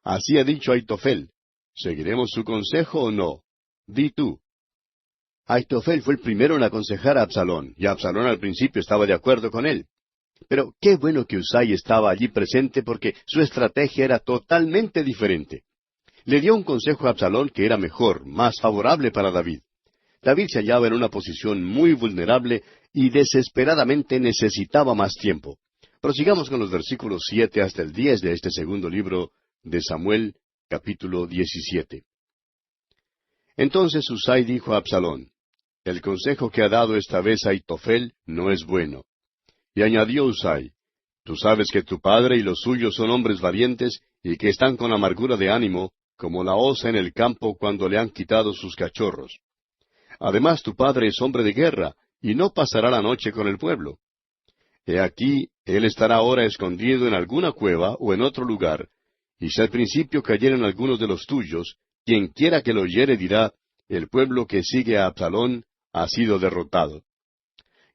Así ha dicho Aitofel, ¿seguiremos su consejo o no? Di tú. Aitofel fue el primero en aconsejar a Absalón, y Absalón al principio estaba de acuerdo con él. Pero qué bueno que Husai estaba allí presente porque su estrategia era totalmente diferente. Le dio un consejo a Absalón que era mejor, más favorable para David. David se hallaba en una posición muy vulnerable y desesperadamente necesitaba más tiempo. Prosigamos con los versículos 7 hasta el 10 de este segundo libro de Samuel, capítulo 17. Entonces Husai dijo a Absalón: El consejo que ha dado esta vez Aitofel no es bueno. Y añadió Husai: Tú sabes que tu padre y los suyos son hombres valientes y que están con amargura de ánimo, como la osa en el campo cuando le han quitado sus cachorros. Además tu padre es hombre de guerra, y no pasará la noche con el pueblo. He aquí, él estará ahora escondido en alguna cueva o en otro lugar, y si al principio cayeren algunos de los tuyos, quien quiera que lo oyere dirá: El pueblo que sigue a Absalón ha sido derrotado.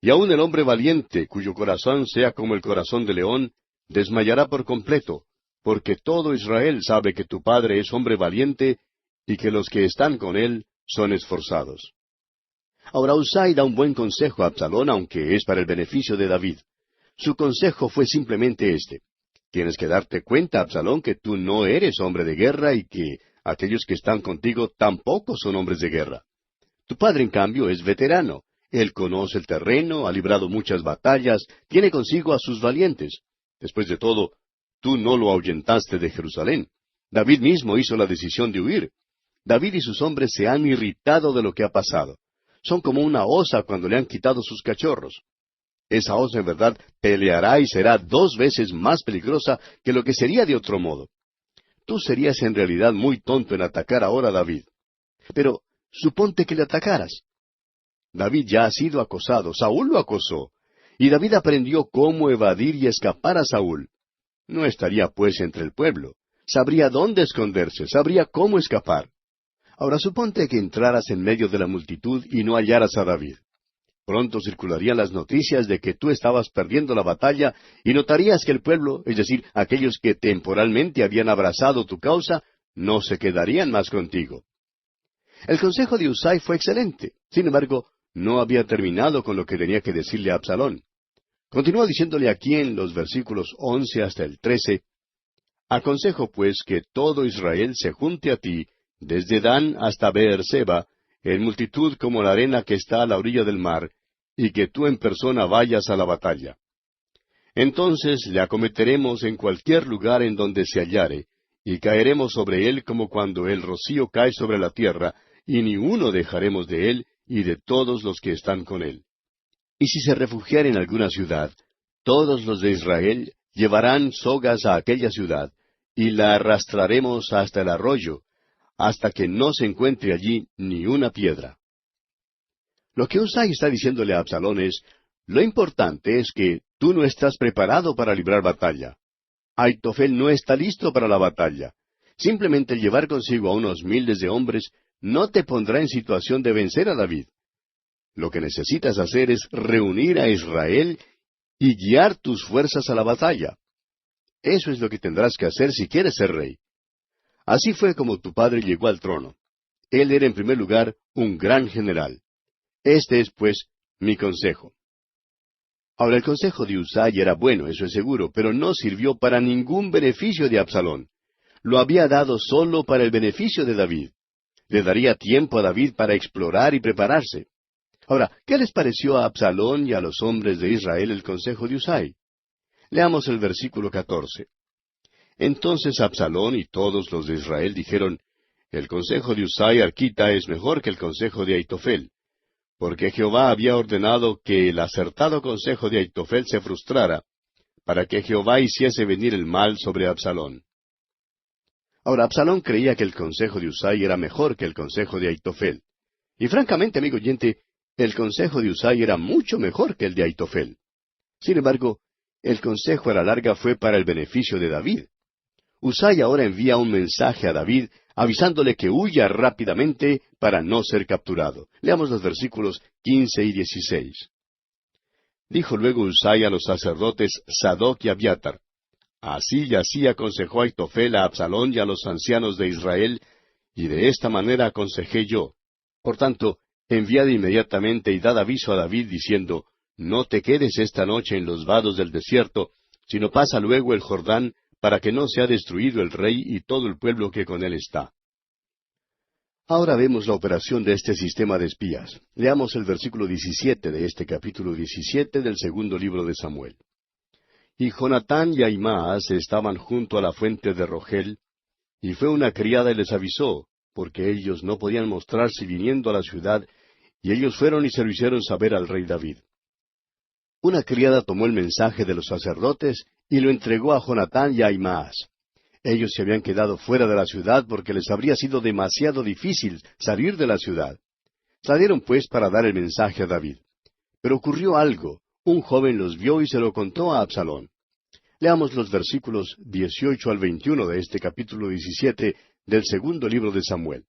Y aun el hombre valiente, cuyo corazón sea como el corazón de león, desmayará por completo, porque todo Israel sabe que tu padre es hombre valiente, y que los que están con él son esforzados. Ahora Husai da un buen consejo a Absalón, aunque es para el beneficio de David. Su consejo fue simplemente este: Tienes que darte cuenta, Absalón, que tú no eres hombre de guerra y que aquellos que están contigo tampoco son hombres de guerra. Tu padre, en cambio, es veterano. Él conoce el terreno, ha librado muchas batallas, tiene consigo a sus valientes. Después de todo, tú no lo ahuyentaste de Jerusalén. David mismo hizo la decisión de huir. David y sus hombres se han irritado de lo que ha pasado. Son como una osa cuando le han quitado sus cachorros. Esa osa en verdad peleará y será 2 veces más peligrosa que lo que sería de otro modo. Tú serías en realidad muy tonto en atacar ahora a David. Pero suponte que le atacaras. David ya ha sido acosado, Saúl lo acosó, y David aprendió cómo evadir y escapar a Saúl. No estaría pues entre el pueblo. Sabría dónde esconderse, sabría cómo escapar. Ahora suponte que entraras en medio de la multitud y no hallaras a David. Pronto circularían las noticias de que tú estabas perdiendo la batalla y notarías que el pueblo, es decir, aquellos que temporalmente habían abrazado tu causa, no se quedarían más contigo. El consejo de Husai fue excelente. Sin embargo, no había terminado con lo que tenía que decirle a Absalón. Continúa diciéndole aquí en los versículos 11 hasta el 13: Aconsejo pues que todo Israel se junte a ti, desde Dan hasta Beerseba, en multitud como la arena que está a la orilla del mar, y que tú en persona vayas a la batalla. Entonces le acometeremos en cualquier lugar en donde se hallare, y caeremos sobre él como cuando el rocío cae sobre la tierra, y ni uno dejaremos de él y de todos los que están con él. Y si se refugiara en alguna ciudad, todos los de Israel llevarán sogas a aquella ciudad, y la arrastraremos hasta el arroyo, hasta que no se encuentre allí ni una piedra. Lo que Husai está diciéndole a Absalón es: lo importante es que tú no estás preparado para librar batalla. Aitofel no está listo para la batalla. Simplemente el llevar consigo a unos miles de hombres no te pondrá en situación de vencer a David. Lo que necesitas hacer es reunir a Israel y guiar tus fuerzas a la batalla. Eso es lo que tendrás que hacer si quieres ser rey. Así fue como tu padre llegó al trono. Él era en primer lugar un gran general. Este es, pues, mi consejo. Ahora, el consejo de Husai era bueno, eso es seguro, pero no sirvió para ningún beneficio de Absalón. Lo había dado solo para el beneficio de David. Le daría tiempo a David para explorar y prepararse. Ahora, ¿qué les pareció a Absalón y a los hombres de Israel el consejo de Husai? Leamos el versículo 14. Entonces Absalón y todos los de Israel dijeron: El consejo de Husai Arquita es mejor que el consejo de Aitofel. porque Jehová había ordenado que el acertado consejo de Aitofel se frustrara, para que Jehová hiciese venir el mal sobre Absalón. Ahora, Absalón creía que el consejo de Husai era mejor que el consejo de Aitofel. Y francamente, amigo oyente, el consejo de Husai era mucho mejor que el de Aitofel. Sin embargo, el consejo a la larga fue para el beneficio de David. Husai ahora envía un mensaje a David avisándole que huya rápidamente para no ser capturado. Leamos los versículos 15 y 16. Dijo luego Husai a los sacerdotes Sadoc y Abiatar: Así y así aconsejó Aitofel a Absalón y a los ancianos de Israel, y de esta manera aconsejé yo. Por tanto, enviad inmediatamente y dad aviso a David diciendo: No te quedes esta noche en los vados del desierto, sino pasa luego el Jordán, para que no sea destruido el rey y todo el pueblo que con él está. Ahora vemos la operación de este sistema de espías. Leamos el versículo 17 de este capítulo 17 del segundo libro de Samuel. Y Jonatán y Ahimaas estaban junto a la fuente de Rogel, y fue una criada y les avisó, porque ellos no podían mostrarse viniendo a la ciudad, y ellos fueron y se lo hicieron saber al rey David. Una criada tomó el mensaje de los sacerdotes y lo entregó a Jonatán y a Ahimaas. Ellos se habían quedado fuera de la ciudad porque les habría sido demasiado difícil salir de la ciudad. Salieron pues para dar el mensaje a David. Pero ocurrió algo. Un joven los vio y se lo contó a Absalón. Leamos los versículos 18 al 21 de este capítulo 17 del segundo libro de Samuel.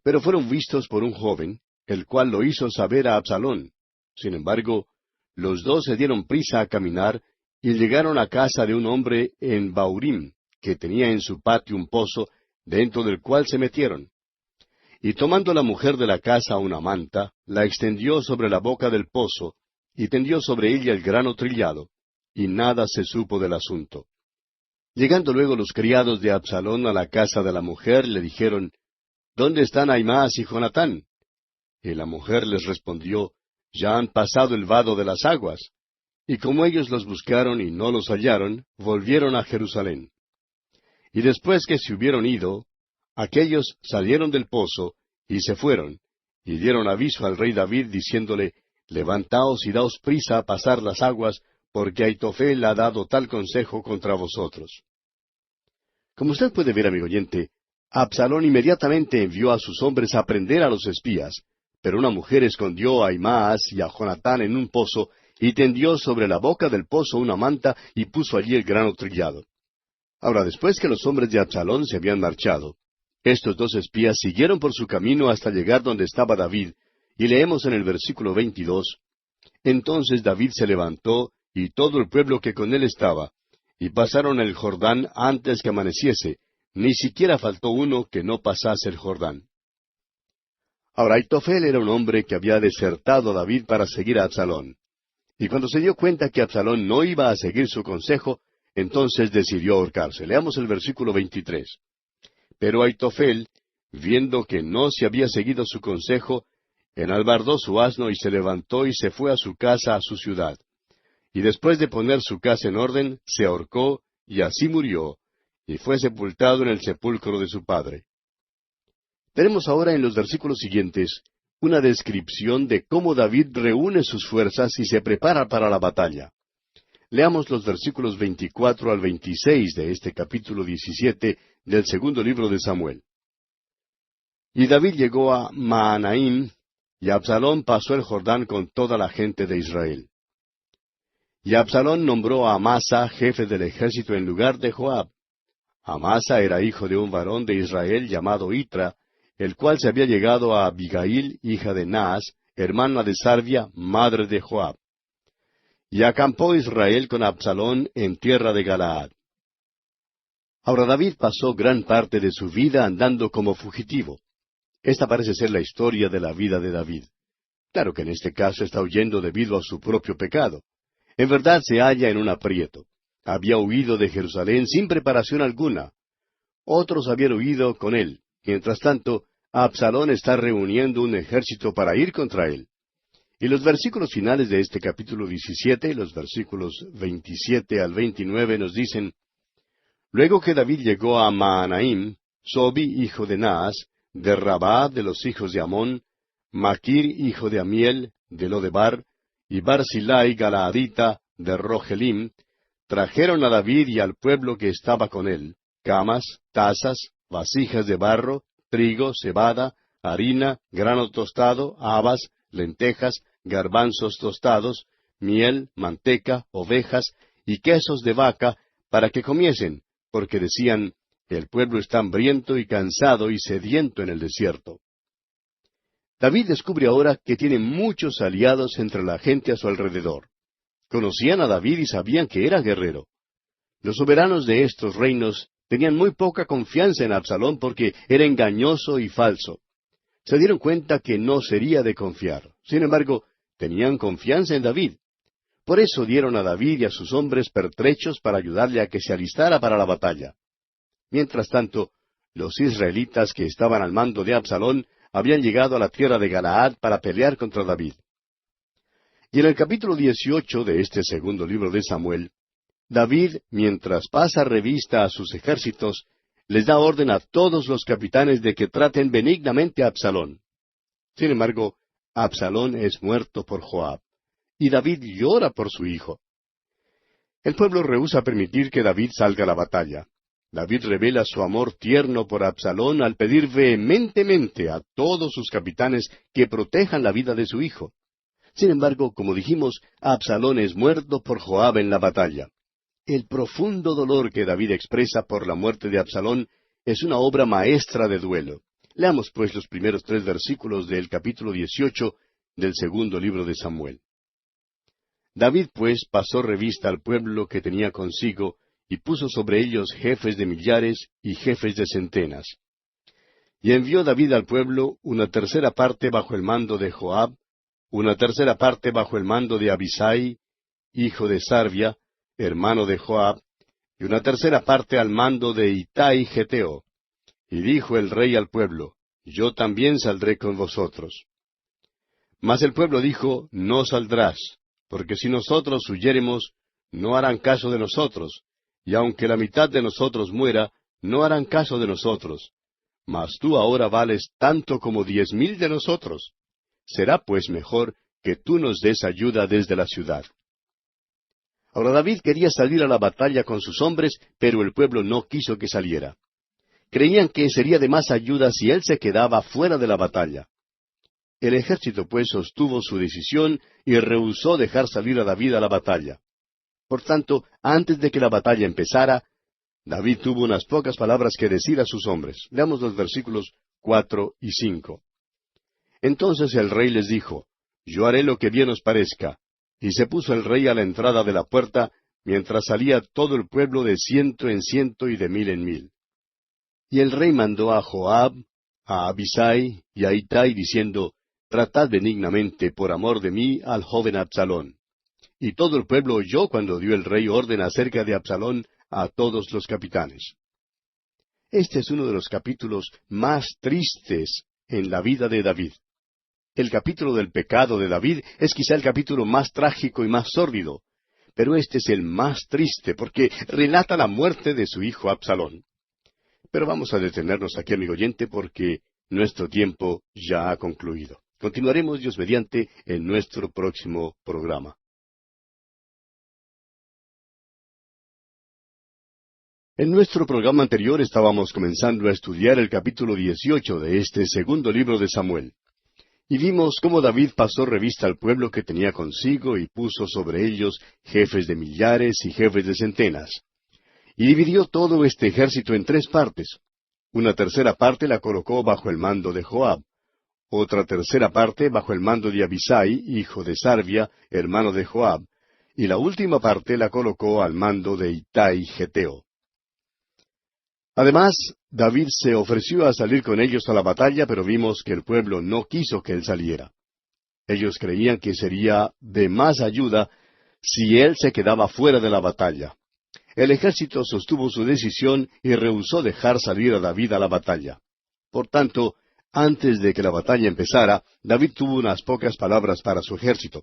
Pero fueron vistos por un joven, el cual lo hizo saber a Absalón. Sin embargo, los dos se dieron prisa a caminar y llegaron a casa de un hombre en Baurim, que tenía en su patio un pozo, dentro del cual se metieron. Y tomando la mujer de la casa una manta, la extendió sobre la boca del pozo, y tendió sobre ella el grano trillado, y nada se supo del asunto. Llegando luego los criados de Absalón a la casa de la mujer, le dijeron: ¿Dónde están Ahimaas y Jonatán? Y la mujer les respondió: Ya han pasado el vado de las aguas. Y como ellos los buscaron y no los hallaron, volvieron a Jerusalén. Y después que se hubieron ido, aquellos salieron del pozo, y se fueron, y dieron aviso al rey David, diciéndole: Levantaos y daos prisa a pasar las aguas, porque Aitofel ha dado tal consejo contra vosotros. Como usted puede ver, amigo oyente, Absalón inmediatamente envió a sus hombres a prender a los espías, pero una mujer escondió a Ahimaas y a Jonatán en un pozo, y tendió sobre la boca del pozo una manta, y puso allí el grano trillado. Ahora, después que los hombres de Absalón se habían marchado, estos dos espías siguieron por su camino hasta llegar donde estaba David, y leemos en el versículo 22, Entonces David se levantó, y todo el pueblo que con él estaba, y pasaron el Jordán antes que amaneciese, ni siquiera faltó uno que no pasase el Jordán. Ahora, Aitofel era un hombre que había desertado a David para seguir a Absalón. Y cuando se dio cuenta que Absalón no iba a seguir su consejo, entonces decidió ahorcarse. Leamos el versículo 23. Pero Aitofel, viendo que no se había seguido su consejo, enalbardó su asno y se levantó y se fue a su casa, a su ciudad. Y después de poner su casa en orden, se ahorcó, y así murió, y fue sepultado en el sepulcro de su padre. Tenemos ahora en los versículos siguientes una descripción de cómo David reúne sus fuerzas y se prepara para la batalla. Leamos los versículos 24 al 26 de este capítulo 17 del segundo libro de Samuel. Y David llegó a Mahanaim, y Absalón pasó el Jordán con toda la gente de Israel. Y Absalón nombró a Amasa jefe del ejército en lugar de Joab. Amasa era hijo de un varón de Israel llamado Itra, el cual se había llegado a Abigail, hija de Naas, hermana de Sarvia, madre de Joab. Y acampó Israel con Absalón en tierra de Galaad. Ahora David pasó gran parte de su vida andando como fugitivo. Esta parece ser la historia de la vida de David. Claro que en este caso está huyendo debido a su propio pecado. En verdad se halla en un aprieto. Había huido de Jerusalén sin preparación alguna. Otros habían huido con él. Mientras tanto, Absalón está reuniendo un ejército para ir contra él. Y los versículos finales de este capítulo 17, los versículos 27 al 29, nos dicen: Luego que David llegó a Mahanaim, Sobi, hijo de Naas, de Rabá de los hijos de Amón, Maquir, hijo de Amiel, de Lodebar, y Barzillai Galaadita, de Rogelim, trajeron a David y al pueblo que estaba con él camas, tazas, vasijas de barro, trigo, cebada, harina, grano tostado, habas, lentejas, garbanzos tostados, miel, manteca, ovejas y quesos de vaca, para que comiesen, porque decían, el pueblo está hambriento y cansado y sediento en el desierto. David descubre ahora que tiene muchos aliados entre la gente a su alrededor. Conocían a David y sabían que era guerrero. Los soberanos de estos reinos tenían muy poca confianza en Absalón porque era engañoso y falso. Se dieron cuenta que no sería de confiar. Sin embargo, tenían confianza en David. Por eso dieron a David y a sus hombres pertrechos para ayudarle a que se alistara para la batalla. Mientras tanto, los israelitas que estaban al mando de Absalón habían llegado a la tierra de Galaad para pelear contra David. Y en el capítulo 18 de este segundo libro de Samuel, David, mientras pasa revista a sus ejércitos, les da orden a todos los capitanes de que traten benignamente a Absalón. Sin embargo, Absalón es muerto por Joab, y David llora por su hijo. El pueblo rehúsa permitir que David salga a la batalla. David revela su amor tierno por Absalón al pedir vehementemente a todos sus capitanes que protejan la vida de su hijo. Sin embargo, como dijimos, Absalón es muerto por Joab en la batalla. El profundo dolor que David expresa por la muerte de Absalón es una obra maestra de duelo. Leamos pues los primeros 3 versículos del capítulo 18 del segundo libro de Samuel. David pues pasó revista al pueblo que tenía consigo, y puso sobre ellos jefes de millares y jefes de centenas. Y envió David al pueblo una tercera parte bajo el mando de Joab, una tercera parte bajo el mando de Abisai, hijo de Sarvia, hermano de Joab, y una tercera parte al mando de Itai Geteo. Y dijo el rey al pueblo, yo también saldré con vosotros. Mas el pueblo dijo, no saldrás, porque si nosotros huyéremos, no harán caso de nosotros, y aunque la mitad de nosotros muera, no harán caso de nosotros. Mas tú ahora vales tanto como 10,000 de nosotros. Será pues mejor que tú nos des ayuda desde la ciudad. Ahora David quería salir a la batalla con sus hombres, pero el pueblo no quiso que saliera. Creían que sería de más ayuda si él se quedaba fuera de la batalla. El ejército pues sostuvo su decisión y rehusó dejar salir a David a la batalla. Por tanto, antes de que la batalla empezara, David tuvo unas pocas palabras que decir a sus hombres. Leamos los versículos 4 y 5. Entonces el rey les dijo, yo haré lo que bien os parezca. Y se puso el rey a la entrada de la puerta, mientras salía todo el pueblo de 100 en 100 y de 1000 en 1000. Y el rey mandó a Joab, a Abisai y a Itai, diciendo, tratad benignamente por amor de mí al joven Absalón. Y todo el pueblo oyó cuando dio el rey orden acerca de Absalón a todos los capitanes. Este es uno de los capítulos más tristes en la vida de David. El capítulo del pecado de David es quizá el capítulo más trágico y más sórdido, pero este es el más triste porque relata la muerte de su hijo Absalón. Pero vamos a detenernos aquí, amigo oyente, porque nuestro tiempo ya ha concluido. Continuaremos, Dios mediante, en nuestro próximo programa. En nuestro programa anterior estábamos comenzando a estudiar el capítulo 18 de este segundo libro de Samuel. Y vimos cómo David pasó revista al pueblo que tenía consigo y puso sobre ellos jefes de millares y jefes de centenas. Y dividió todo este ejército en 3 partes. Una tercera parte la colocó bajo el mando de Joab. Otra tercera parte bajo el mando de Abisai, hijo de Sarvia, hermano de Joab. Y la última parte la colocó al mando de Itai Geteo. Además, David se ofreció a salir con ellos a la batalla, pero vimos que el pueblo no quiso que él saliera. Ellos creían que sería de más ayuda si él se quedaba fuera de la batalla. El ejército sostuvo su decisión y rehusó dejar salir a David a la batalla. Por tanto, antes de que la batalla empezara, David tuvo unas pocas palabras para su ejército.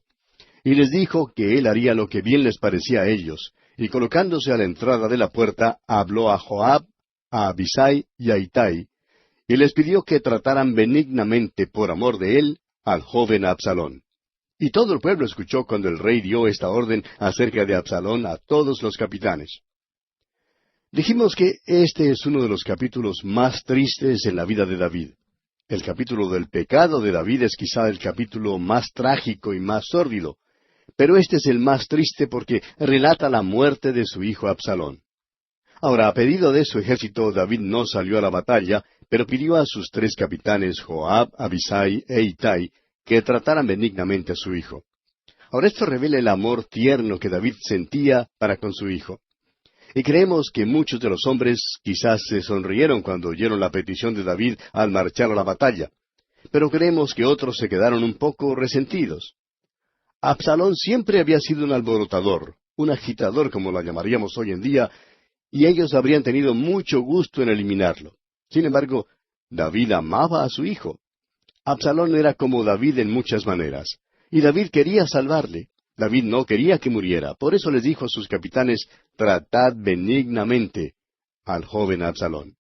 Y les dijo que él haría lo que bien les parecía a ellos, y colocándose a la entrada de la puerta, habló a Joab, a Abisai y a Itai, y les pidió que trataran benignamente por amor de él al joven Absalón. Y todo el pueblo escuchó cuando el rey dio esta orden acerca de Absalón a todos los capitanes. Dijimos que este es uno de los capítulos más tristes en la vida de David. El capítulo del pecado de David es quizá el capítulo más trágico y más sórdido, pero este es el más triste porque relata la muerte de su hijo Absalón. Ahora, a pedido de su ejército, David no salió a la batalla, pero pidió a sus tres capitanes, Joab, Abisai e Itai, que trataran benignamente a su hijo. Ahora esto revela el amor tierno que David sentía para con su hijo. Y creemos que muchos de los hombres quizás se sonrieron cuando oyeron la petición de David al marchar a la batalla, pero creemos que otros se quedaron un poco resentidos. Absalón siempre había sido un alborotador, un agitador como lo llamaríamos hoy en día, y ellos habrían tenido mucho gusto en eliminarlo. Sin embargo, David amaba a su hijo. Absalón era como David en muchas maneras, y David quería salvarle. David no quería que muriera, por eso les dijo a sus capitanes, tratad benignamente al joven Absalón.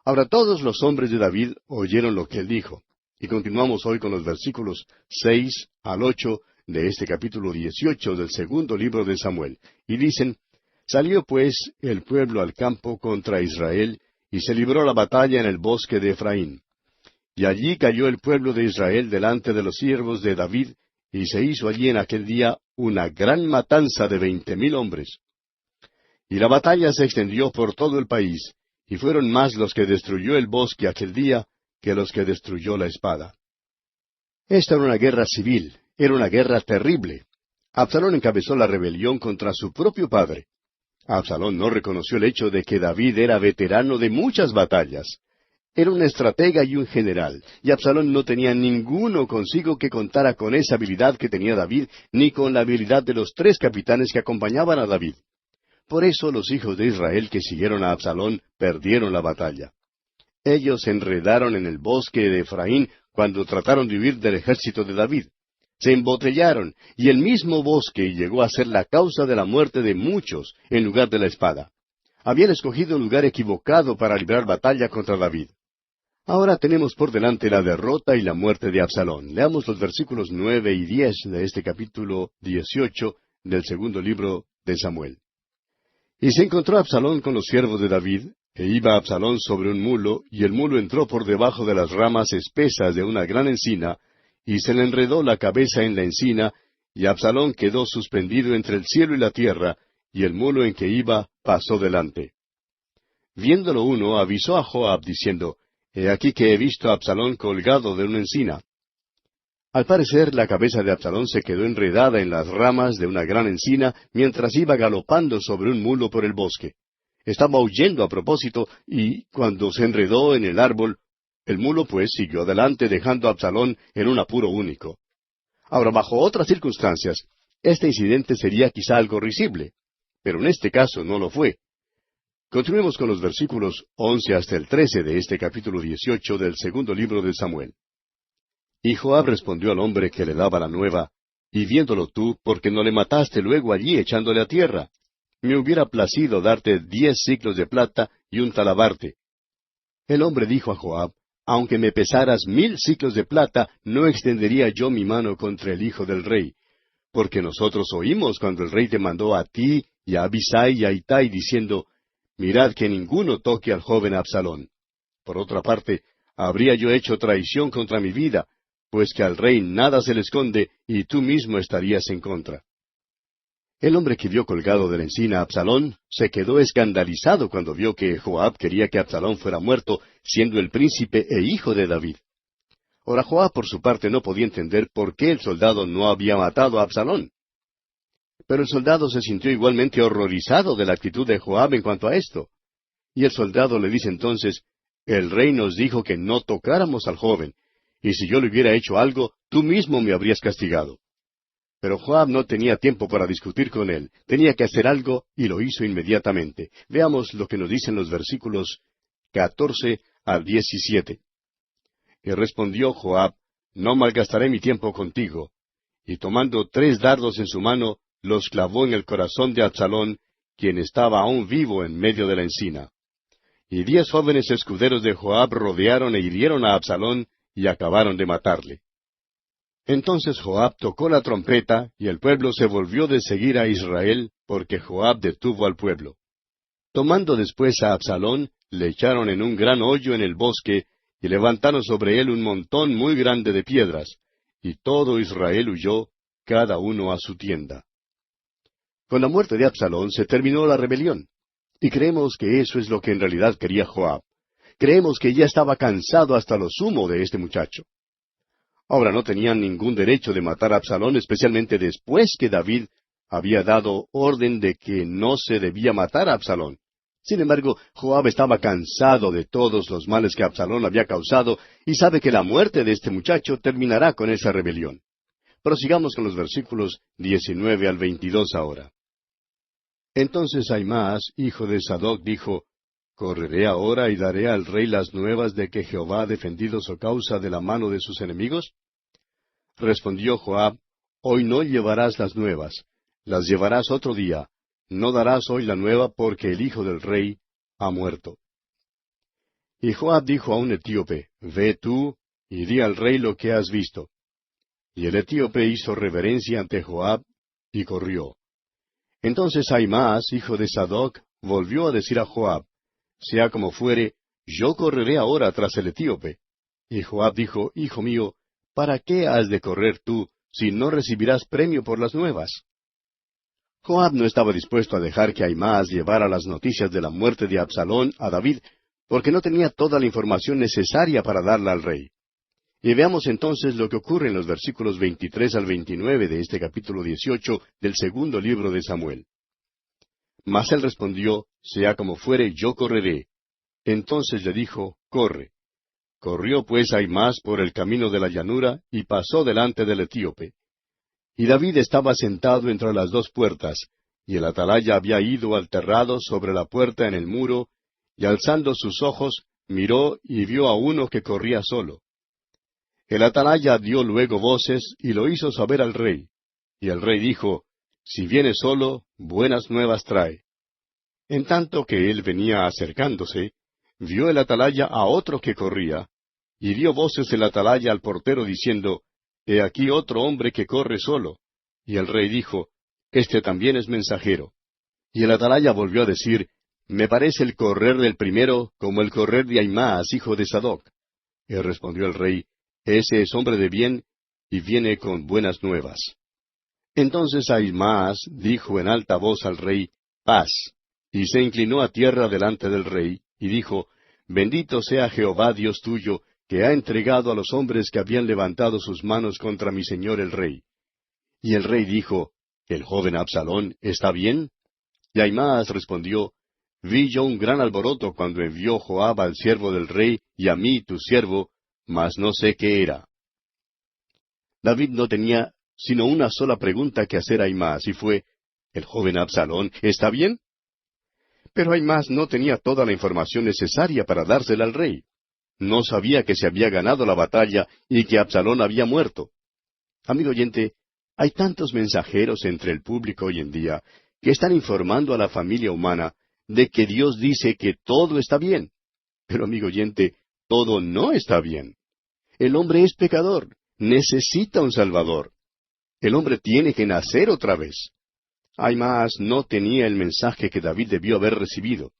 Ahora todos los hombres de David oyeron lo que él dijo, y continuamos hoy con los versículos 6 al 8 de este capítulo 18 del segundo libro de Samuel, y dicen, Salió pues el pueblo al campo contra Israel, y se libró la batalla en el bosque de Efraín. Y allí cayó el pueblo de Israel delante de los siervos de David, y se hizo allí en aquel día una gran matanza de 20,000 hombres. Y la batalla se extendió por todo el país, y fueron más los que destruyó el bosque aquel día que los que destruyó la espada. Esta era una guerra civil, era una guerra terrible. Absalón encabezó la rebelión contra su propio padre. Absalón no reconoció el hecho de que David era veterano de muchas batallas. Era un estratega y un general, y Absalón no tenía ninguno consigo que contara con esa habilidad que tenía David, ni con la habilidad de los tres capitanes que acompañaban a David. Por eso los hijos de Israel que siguieron a Absalón perdieron la batalla. Ellos se enredaron en el bosque de Efraín cuando trataron de huir del ejército de David. Se embotellaron, y el mismo bosque llegó a ser la causa de la muerte de muchos en lugar de la espada. Habían escogido un lugar equivocado para librar batalla contra David. Ahora tenemos por delante la derrota y la muerte de Absalón. Leamos los versículos 9 y 10 de este capítulo 18 del segundo libro de Samuel. Y se encontró Absalón con los siervos de David, e iba Absalón sobre un mulo, y el mulo entró por debajo de las ramas espesas de una gran encina, y se le enredó la cabeza en la encina, y Absalón quedó suspendido entre el cielo y la tierra, y el mulo en que iba pasó delante. Viéndolo uno, avisó a Joab, diciendo, He aquí que he visto a Absalón colgado de una encina. Al parecer, la cabeza de Absalón se quedó enredada en las ramas de una gran encina mientras iba galopando sobre un mulo por el bosque. Estaba huyendo a propósito, y cuando se enredó en el árbol, el mulo pues siguió adelante dejando a Absalón en un apuro único. Ahora, bajo otras circunstancias, este incidente sería quizá algo risible, pero en este caso no lo fue. Continuemos con los versículos 11 hasta el 13 de este capítulo 18 del segundo libro de Samuel. Y Joab respondió al hombre que le daba la nueva, Y viéndolo tú, ¿por qué no le mataste luego allí echándole a tierra? Me hubiera placido darte 10 siclos de plata y un talabarte. El hombre dijo a Joab, Aunque me pesaras 1,000 siclos de plata, no extendería yo mi mano contra el hijo del rey. Porque nosotros oímos cuando el rey te mandó a ti, y a Abisai y a Itai, diciendo, Mirad que ninguno toque al joven Absalón. Por otra parte, habría yo hecho traición contra mi vida, pues que al rey nada se le esconde, y tú mismo estarías en contra. El hombre que vio colgado de la encina a Absalón se quedó escandalizado cuando vio que Joab quería que Absalón fuera muerto, siendo el príncipe e hijo de David. Ahora Joab por su parte no podía entender por qué el soldado no había matado a Absalón. Pero el soldado se sintió igualmente horrorizado de la actitud de Joab en cuanto a esto. Y el soldado le dice entonces, El rey nos dijo que no tocáramos al joven, y si yo le hubiera hecho algo, tú mismo me habrías castigado. Pero Joab no tenía tiempo para discutir con él, tenía que hacer algo, y lo hizo inmediatamente. Veamos lo que nos dicen los versículos 14 al 17. Y respondió Joab, No malgastaré mi tiempo contigo. Y tomando 3 dardos en su mano, los clavó en el corazón de Absalón, quien estaba aún vivo en medio de la encina. Y 10 jóvenes escuderos de Joab rodearon e hirieron a Absalón, y acabaron de matarle. Entonces Joab tocó la trompeta, y el pueblo se volvió de seguir a Israel, porque Joab detuvo al pueblo. Tomando después a Absalón, le echaron en un gran hoyo en el bosque, y levantaron sobre él un montón muy grande de piedras, y todo Israel huyó, cada uno a su tienda. Con la muerte de Absalón se terminó la rebelión, y creemos que eso es lo que en realidad quería Joab. Creemos que ya estaba cansado hasta lo sumo de este muchacho. Ahora no tenían ningún derecho de matar a Absalón, especialmente después que David había dado orden de que no se debía matar a Absalón. Sin embargo, Joab estaba cansado de todos los males que Absalón había causado y sabe que la muerte de este muchacho terminará con esa rebelión. Prosigamos con los versículos 19 al 22 ahora. Entonces Ahimaas, hijo de Sadoc, dijo, ¿correré ahora y daré al rey las nuevas de que Jehová ha defendido su causa de la mano de sus enemigos? Respondió Joab, hoy no llevarás las nuevas, las llevarás otro día, no darás hoy la nueva porque el hijo del rey ha muerto. Y Joab dijo a un etíope, ve tú y di al rey lo que has visto. Y el etíope hizo reverencia ante Joab y corrió. Entonces Ahimaas, hijo de Sadoc, volvió a decir a Joab, sea como fuere, yo correré ahora tras el etíope. Y Joab dijo, hijo mío, ¿para qué has de correr tú, si no recibirás premio por las nuevas? Joab no estaba dispuesto a dejar que Ahimaas llevara las noticias de la muerte de Absalón a David, porque no tenía toda la información necesaria para darla al rey. Y veamos entonces lo que ocurre en los versículos 23 al 29 de este capítulo 18 del segundo libro de Samuel. Mas él respondió, sea como fuere, yo correré. Entonces le dijo, corre. Corrió pues Ahimaas por el camino de la llanura, y pasó delante del etíope. Y David estaba sentado entre las dos puertas, y el atalaya había ido al terrado sobre la puerta en el muro, y alzando sus ojos, miró y vio a uno que corría solo. El atalaya dio luego voces, y lo hizo saber al rey. Y el rey dijo, si viene solo, buenas nuevas trae. En tanto que él venía acercándose, vio el atalaya a otro que corría, y dio voces el atalaya al portero diciendo, he aquí otro hombre que corre solo. Y el rey dijo, este también es mensajero. Y el atalaya volvió a decir, me parece el correr del primero como el correr de Ahimaas, hijo de Sadoc. Y respondió el rey, ese es hombre de bien, y viene con buenas nuevas. Entonces Ahimaas dijo en alta voz al rey, paz. Y se inclinó a tierra delante del rey, y dijo, bendito sea Jehová Dios tuyo, que ha entregado a los hombres que habían levantado sus manos contra mi señor el rey. Y el rey dijo, ¿el joven Absalón está bien? Y Ahimaas respondió, vi yo un gran alboroto cuando envió Joab al siervo del rey, y a mí tu siervo, mas no sé qué era. David no tenía sino una sola pregunta que hacer a Ahimaas, y fue, ¿el joven Absalón está bien? Pero Ahimaas no tenía toda la información necesaria para dársela al rey. No sabía que se había ganado la batalla y que Absalón había muerto. Amigo oyente, hay tantos mensajeros entre el público hoy en día que están informando a la familia humana de que Dios dice que todo está bien. Pero amigo oyente, todo no está bien. El hombre es pecador, necesita un Salvador. El hombre tiene que nacer otra vez. Ahimaas no tenía el mensaje que David debió haber recibido.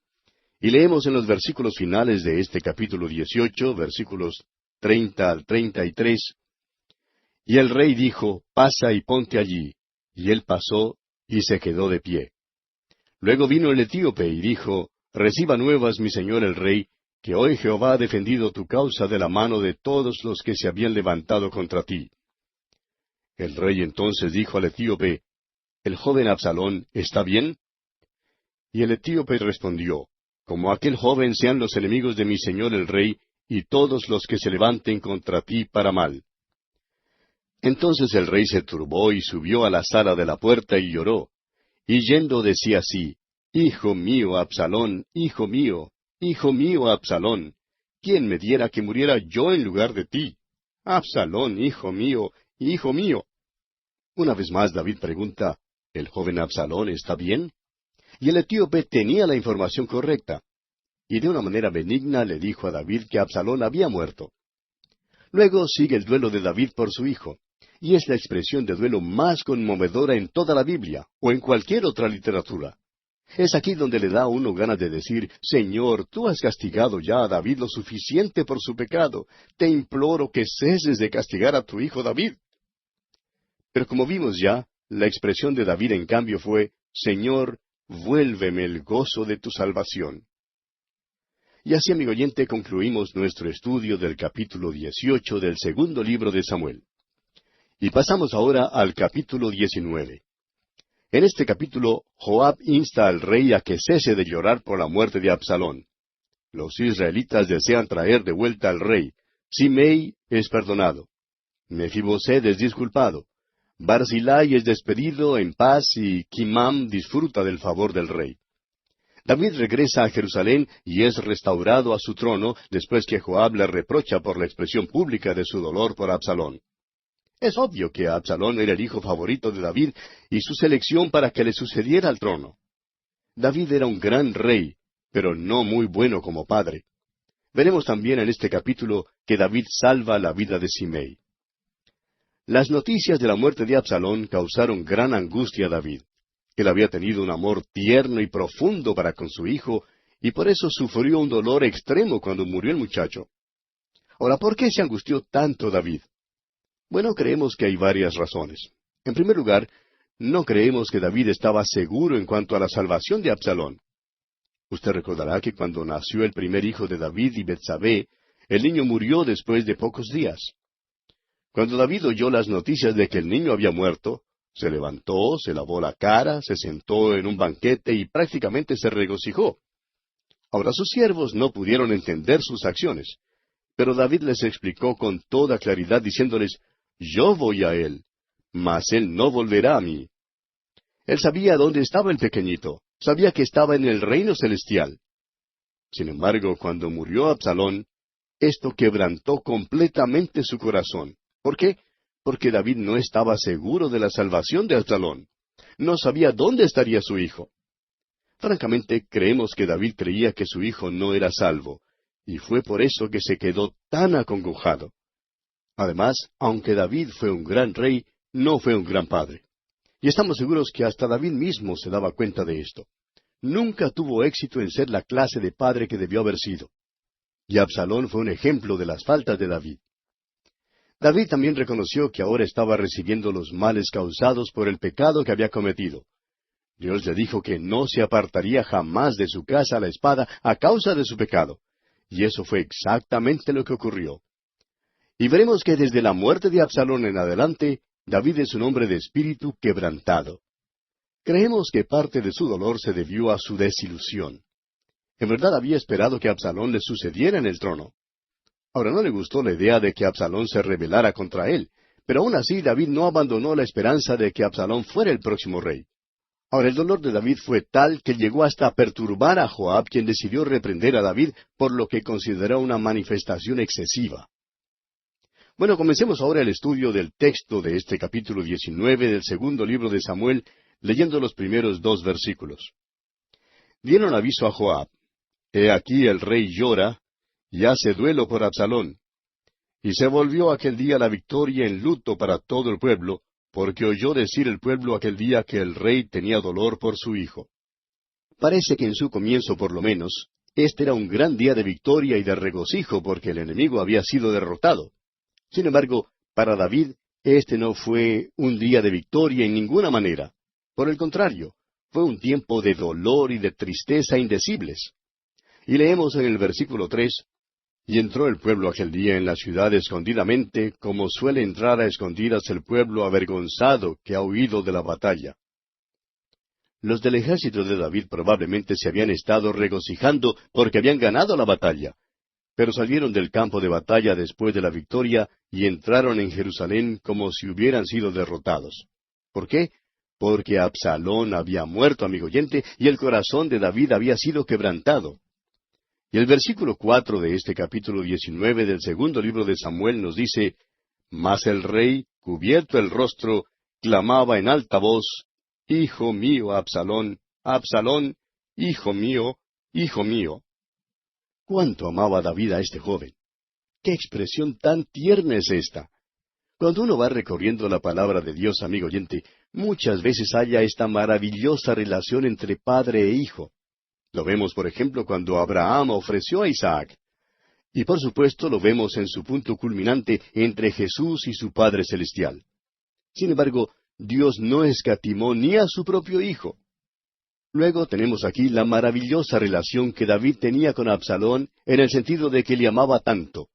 Y leemos en los versículos finales de este capítulo 18, versículos 30 al 33, y el rey dijo, pasa y ponte allí. Y él pasó y se quedó de pie. Luego vino el etíope y dijo, reciba nuevas mi señor el rey, que hoy Jehová ha defendido tu causa de la mano de todos los que se habían levantado contra ti. El rey entonces dijo al etíope, ¿el joven Absalón está bien? Y el etíope respondió, como aquel joven sean los enemigos de mi señor el rey, y todos los que se levanten contra ti para mal. Entonces el rey se turbó y subió a la sala de la puerta y lloró. Y yendo decía así, Hijo mío, Absalón, hijo mío, Absalón, ¿quién me diera que muriera yo en lugar de ti? Absalón, hijo mío, hijo mío. Una vez más David pregunta, ¿el joven Absalón está bien? Y el etíope tenía la información correcta. Y de una manera benigna le dijo a David que Absalón había muerto. Luego sigue el duelo de David por su hijo. y es la expresión de duelo más conmovedora en toda la Biblia, o en cualquier otra literatura. Es aquí donde le da a uno ganas de decir, Señor, tú has castigado ya a David lo suficiente por su pecado. Te imploro que ceses de castigar a tu hijo David. Pero como vimos ya, la expresión de David en cambio fue, Señor, vuélveme el gozo de tu salvación. Y así, amigo oyente, concluimos nuestro estudio del capítulo 18 del segundo libro de Samuel. Y pasamos ahora al capítulo 19. En este capítulo, Joab insta al rey a que cese de llorar por la muerte de Absalón. Los israelitas desean traer de vuelta al rey. Simei es perdonado. Mefiboset es disculpado. Barzillai es despedido en paz y Kimam disfruta del favor del rey. David regresa a Jerusalén y es restaurado a su trono después que Joab le reprocha por la expresión pública de su dolor por Absalón. Es obvio que Absalón era el hijo favorito de David y su selección para que le sucediera al trono. David era un gran rey, pero no muy bueno como padre. Veremos también en este capítulo que David salva la vida de Simei. Las noticias de la muerte de Absalón causaron gran angustia a David. Él había tenido un amor tierno y profundo para con su hijo, y por eso sufrió un dolor extremo cuando murió el muchacho. Ahora, ¿por qué se angustió tanto David? Bueno, creemos que hay varias razones. En primer lugar, no creemos que David estaba seguro en cuanto a la salvación de Absalón. Usted recordará que cuando nació el primer hijo de David y Betsabé, el niño murió después de pocos días. Cuando David oyó las noticias de que el niño había muerto, se levantó, se lavó la cara, se sentó en un banquete y prácticamente se regocijó. Ahora sus siervos no pudieron entender sus acciones, pero David les explicó con toda claridad diciéndoles, yo voy a él, mas él no volverá a mí. Él sabía dónde estaba el pequeñito, sabía que estaba en el reino celestial. Sin embargo, cuando murió Absalón, esto quebrantó completamente su corazón. ¿Por qué? Porque David no estaba seguro de la salvación de Absalón. No sabía dónde estaría su hijo. Francamente, creemos que David creía que su hijo no era salvo, y fue por eso que se quedó tan acongojado. Además, aunque David fue un gran rey, no fue un gran padre. Y estamos seguros que hasta David mismo se daba cuenta de esto. Nunca tuvo éxito en ser la clase de padre que debió haber sido. Y Absalón fue un ejemplo de las faltas de David. David también reconoció que ahora estaba recibiendo los males causados por el pecado que había cometido. Dios le dijo que no se apartaría jamás de su casa la espada a causa de su pecado. Y eso fue exactamente lo que ocurrió. Y veremos que desde la muerte de Absalón en adelante, David es un hombre de espíritu quebrantado. Creemos que parte de su dolor se debió a su desilusión. En verdad había esperado que Absalón le sucediera en el trono. Ahora no le gustó la idea de que Absalón se rebelara contra él, pero aún así David no abandonó la esperanza de que Absalón fuera el próximo rey. Ahora el dolor de David fue tal que llegó hasta perturbar a Joab, quien decidió reprender a David por lo que consideró una manifestación excesiva. Bueno, comencemos ahora el estudio del texto de este capítulo 19 del segundo libro de Samuel, leyendo los primeros 2 versículos. Dieron aviso a Joab: He aquí el rey llora, y hace duelo por Absalón. Y se volvió aquel día la victoria en luto para todo el pueblo, porque oyó decir el pueblo aquel día que el rey tenía dolor por su hijo. Parece que en su comienzo, por lo menos, este era un gran día de victoria y de regocijo porque el enemigo había sido derrotado. Sin embargo, para David, este no fue un día de victoria en ninguna manera. Por el contrario, fue un tiempo de dolor y de tristeza indecibles. Y leemos en el versículo 3, Y entró el pueblo aquel día en la ciudad escondidamente, como suele entrar a escondidas el pueblo avergonzado que ha huido de la batalla. Los del ejército de David probablemente se habían estado regocijando porque habían ganado la batalla, pero salieron del campo de batalla después de la victoria y entraron en Jerusalén como si hubieran sido derrotados. ¿Por qué? Porque Absalón había muerto, amigo oyente, y el corazón de David había sido quebrantado. Y el versículo 4 de este capítulo 19 del segundo libro de Samuel nos dice, Mas el rey, cubierto el rostro, clamaba en alta voz, Hijo mío, Absalón, Absalón, hijo mío, hijo mío. ¿Cuánto amaba David a este joven? ¡Qué expresión tan tierna es esta! Cuando uno va recorriendo la palabra de Dios, amigo oyente, muchas veces halla esta maravillosa relación entre padre e hijo. Lo vemos, por ejemplo, cuando Abraham ofreció a Isaac. Y por supuesto lo vemos en su punto culminante entre Jesús y su Padre Celestial. Sin embargo, Dios no escatimó ni a su propio hijo. Luego tenemos aquí la maravillosa relación que David tenía con Absalón en el sentido de que le amaba tanto.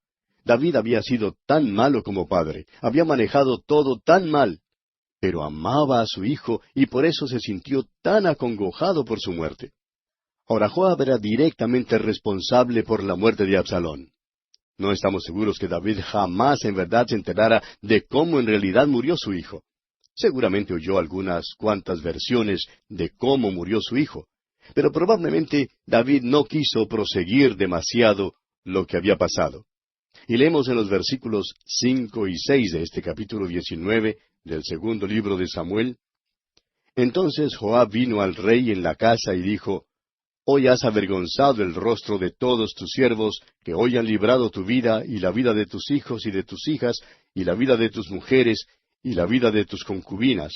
David había sido tan malo como padre, había manejado todo tan mal, pero amaba a su hijo y por eso se sintió tan acongojado por su muerte. Ahora Joab era directamente responsable por la muerte de Absalón. No estamos seguros que David jamás en verdad se enterara de cómo en realidad murió su hijo. Seguramente oyó algunas cuantas versiones de cómo murió su hijo, pero probablemente David no quiso proseguir demasiado lo que había pasado. Y leemos en los versículos 5 y 6 de este capítulo 19 del segundo libro de Samuel. Entonces Joab vino al rey en la casa y dijo, Hoy has avergonzado el rostro de todos tus siervos, que hoy han librado tu vida, y la vida de tus hijos y de tus hijas, y la vida de tus mujeres, y la vida de tus concubinas,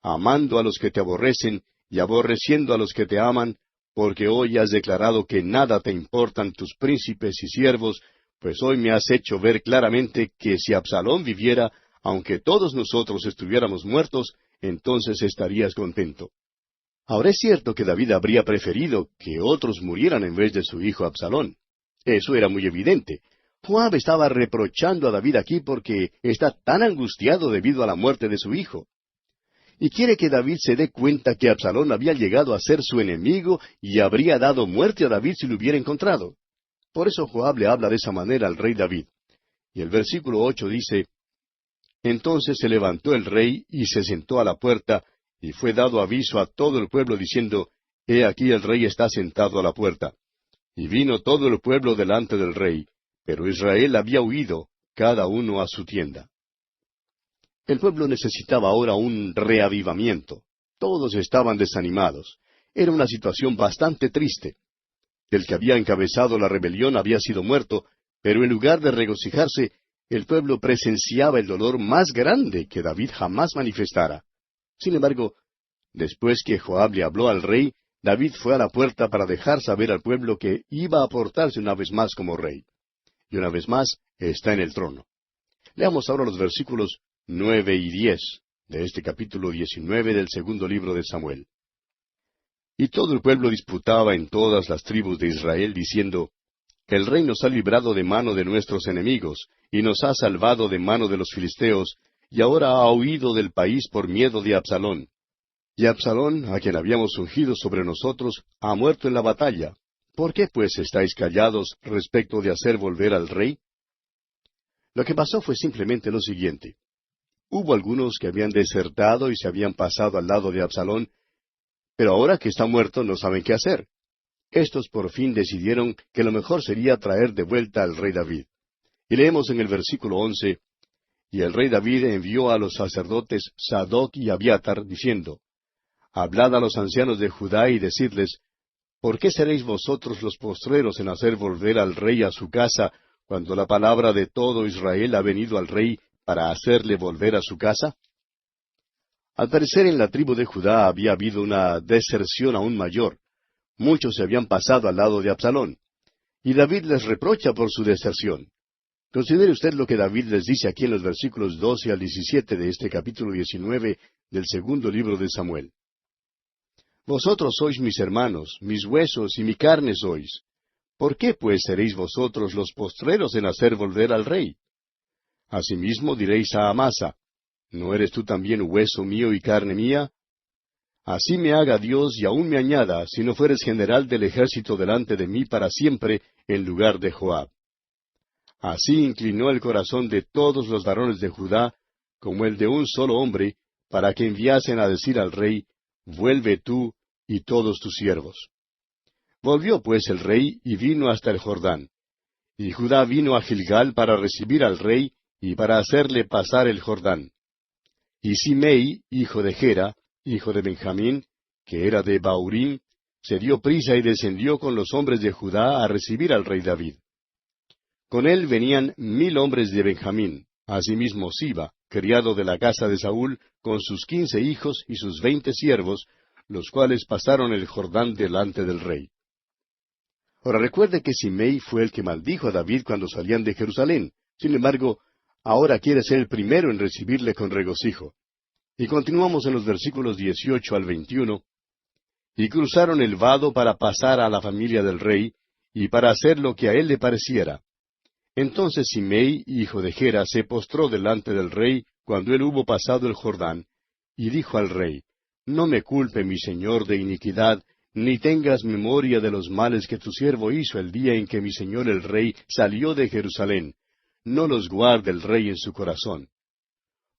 amando a los que te aborrecen, y aborreciendo a los que te aman, porque hoy has declarado que nada te importan tus príncipes y siervos, pues hoy me has hecho ver claramente que si Absalón viviera, aunque todos nosotros estuviéramos muertos, entonces estarías contento. Ahora es cierto que David habría preferido que otros murieran en vez de su hijo Absalón. Eso era muy evidente. Joab estaba reprochando a David aquí porque está tan angustiado debido a la muerte de su hijo. Y quiere que David se dé cuenta que Absalón había llegado a ser su enemigo y habría dado muerte a David si lo hubiera encontrado. Por eso Joab le habla de esa manera al rey David. Y el versículo 8 dice, Entonces se levantó el rey y se sentó a la puerta, y fue dado aviso a todo el pueblo diciendo, He aquí el rey está sentado a la puerta. Y vino todo el pueblo delante del rey, pero Israel había huido, cada uno a su tienda. El pueblo necesitaba ahora un reavivamiento. Todos estaban desanimados. Era una situación bastante triste. El que había encabezado la rebelión había sido muerto, pero en lugar de regocijarse, el pueblo presenciaba el dolor más grande que David jamás manifestara. Sin embargo, después que Joab le habló al rey, David fue a la puerta para dejar saber al pueblo que iba a portarse una vez más como rey. Y una vez más está en el trono. Leamos ahora los versículos 9 y 10 de este capítulo 19 del segundo libro de Samuel. Y todo el pueblo disputaba en todas las tribus de Israel, diciendo, El rey nos ha librado de mano de nuestros enemigos, y nos ha salvado de mano de los filisteos, y ahora ha huido del país por miedo de Absalón. Y Absalón, a quien habíamos ungido sobre nosotros, ha muerto en la batalla. ¿Por qué pues estáis callados respecto de hacer volver al rey? Lo que pasó fue simplemente lo siguiente. Hubo algunos que habían desertado y se habían pasado al lado de Absalón, pero ahora que está muerto no saben qué hacer. Estos por fin decidieron que lo mejor sería traer de vuelta al rey David. Y leemos en el versículo 11, Y el rey David envió a los sacerdotes Sadoc y Abiatar, diciendo, Hablad a los ancianos de Judá y decidles, ¿por qué seréis vosotros los postreros en hacer volver al rey a su casa, cuando la palabra de todo Israel ha venido al rey para hacerle volver a su casa? Al parecer en la tribu de Judá había habido una deserción aún mayor. Muchos se habían pasado al lado de Absalón. Y David les reprocha por su deserción. Considere usted lo que David les dice aquí en los versículos 12 al 17 de este capítulo 19 del segundo libro de Samuel. Vosotros sois mis hermanos, mis huesos y mi carne sois. ¿Por qué pues seréis vosotros los postreros en hacer volver al rey? Asimismo diréis a Amasa, ¿no eres tú también hueso mío y carne mía? Así me haga Dios y aún me añada, si no fueres general del ejército delante de mí para siempre, en lugar de Joab. Así inclinó el corazón de todos los varones de Judá, como el de un solo hombre, para que enviasen a decir al rey, Vuelve tú y todos tus siervos. Volvió pues el rey y vino hasta el Jordán. Y Judá vino a Gilgal para recibir al rey y para hacerle pasar el Jordán. Y Simei, hijo de Gera, hijo de Benjamín, que era de Baurín, se dio prisa y descendió con los hombres de Judá a recibir al rey David. Con él venían 1000 hombres de Benjamín, asimismo Siba, criado de la casa de Saúl, con sus 15 hijos y sus 20 siervos, los cuales pasaron el Jordán delante del rey. Ahora recuerde que Simei fue el que maldijo a David cuando salían de Jerusalén. Sin embargo, ahora quiere ser el primero en recibirle con regocijo. Y continuamos en los versículos 18 al 21. Y cruzaron el vado para pasar a la familia del rey, y para hacer lo que a él le pareciera. Entonces Simei, hijo de Gera, se postró delante del rey cuando él hubo pasado el Jordán, y dijo al rey, No me culpe mi señor de iniquidad, ni tengas memoria de los males que tu siervo hizo el día en que mi señor el rey salió de Jerusalén. No los guarde el rey en su corazón.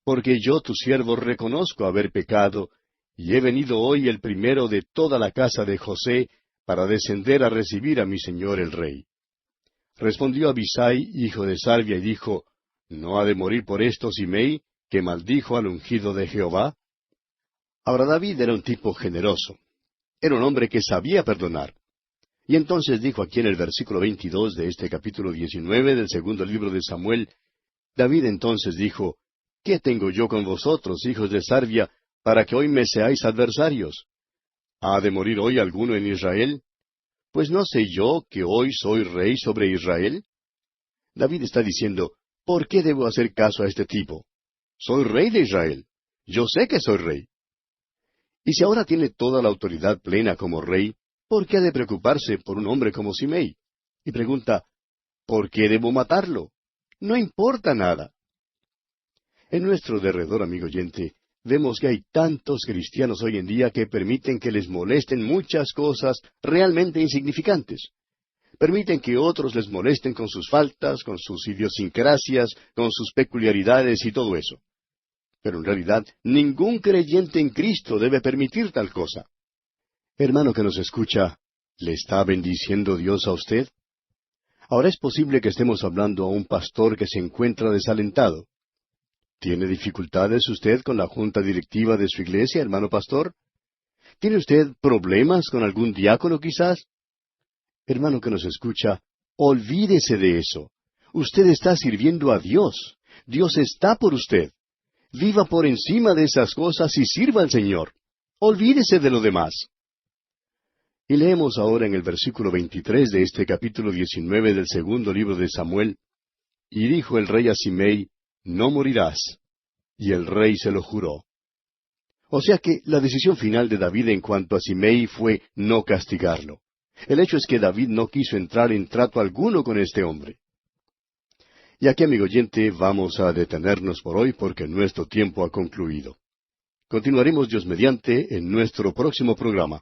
Porque yo tu siervo reconozco haber pecado, y he venido hoy el primero de toda la casa de José, para descender a recibir a mi señor el rey. Respondió Abisai, hijo de Sarvia, y dijo, ¿No ha de morir por esto Simei, que maldijo al ungido de Jehová? Ahora David era un tipo generoso. Era un hombre que sabía perdonar. Y entonces dijo aquí en el versículo 22 de este capítulo 19 del segundo libro de Samuel, David entonces dijo, ¿Qué tengo yo con vosotros, hijos de Sarvia, para que hoy me seáis adversarios? ¿Ha de morir hoy alguno en Israel? Pues no sé yo que hoy soy rey sobre Israel. David está diciendo, ¿por qué debo hacer caso a este tipo? Soy rey de Israel. Yo sé que soy rey. Y si ahora tiene toda la autoridad plena como rey, ¿por qué ha de preocuparse por un hombre como Simei? Y pregunta, ¿por qué debo matarlo? No importa nada. En nuestro derredor, amigo oyente, vemos que hay tantos cristianos hoy en día que permiten que les molesten muchas cosas realmente insignificantes. Permiten que otros les molesten con sus faltas, con sus idiosincrasias, con sus peculiaridades y todo eso. Pero en realidad, ningún creyente en Cristo debe permitir tal cosa. Hermano que nos escucha, ¿le está bendiciendo Dios a usted? Ahora es posible que estemos hablando a un pastor que se encuentra desalentado. ¿Tiene dificultades usted con la junta directiva de su iglesia, hermano pastor? ¿Tiene usted problemas con algún diácono quizás? Hermano que nos escucha, olvídese de eso. Usted está sirviendo a Dios. Dios está por usted. Viva por encima de esas cosas y sirva al Señor. Olvídese de lo demás. Y leemos ahora en el versículo 23 de este capítulo 19 del segundo libro de Samuel, Y dijo el rey a Simei, No morirás. Y el rey se lo juró. O sea que la decisión final de David en cuanto a Simei fue no castigarlo. El hecho es que David no quiso entrar en trato alguno con este hombre. Y aquí, amigo oyente, vamos a detenernos por hoy porque nuestro tiempo ha concluido. Continuaremos Dios mediante en nuestro próximo programa.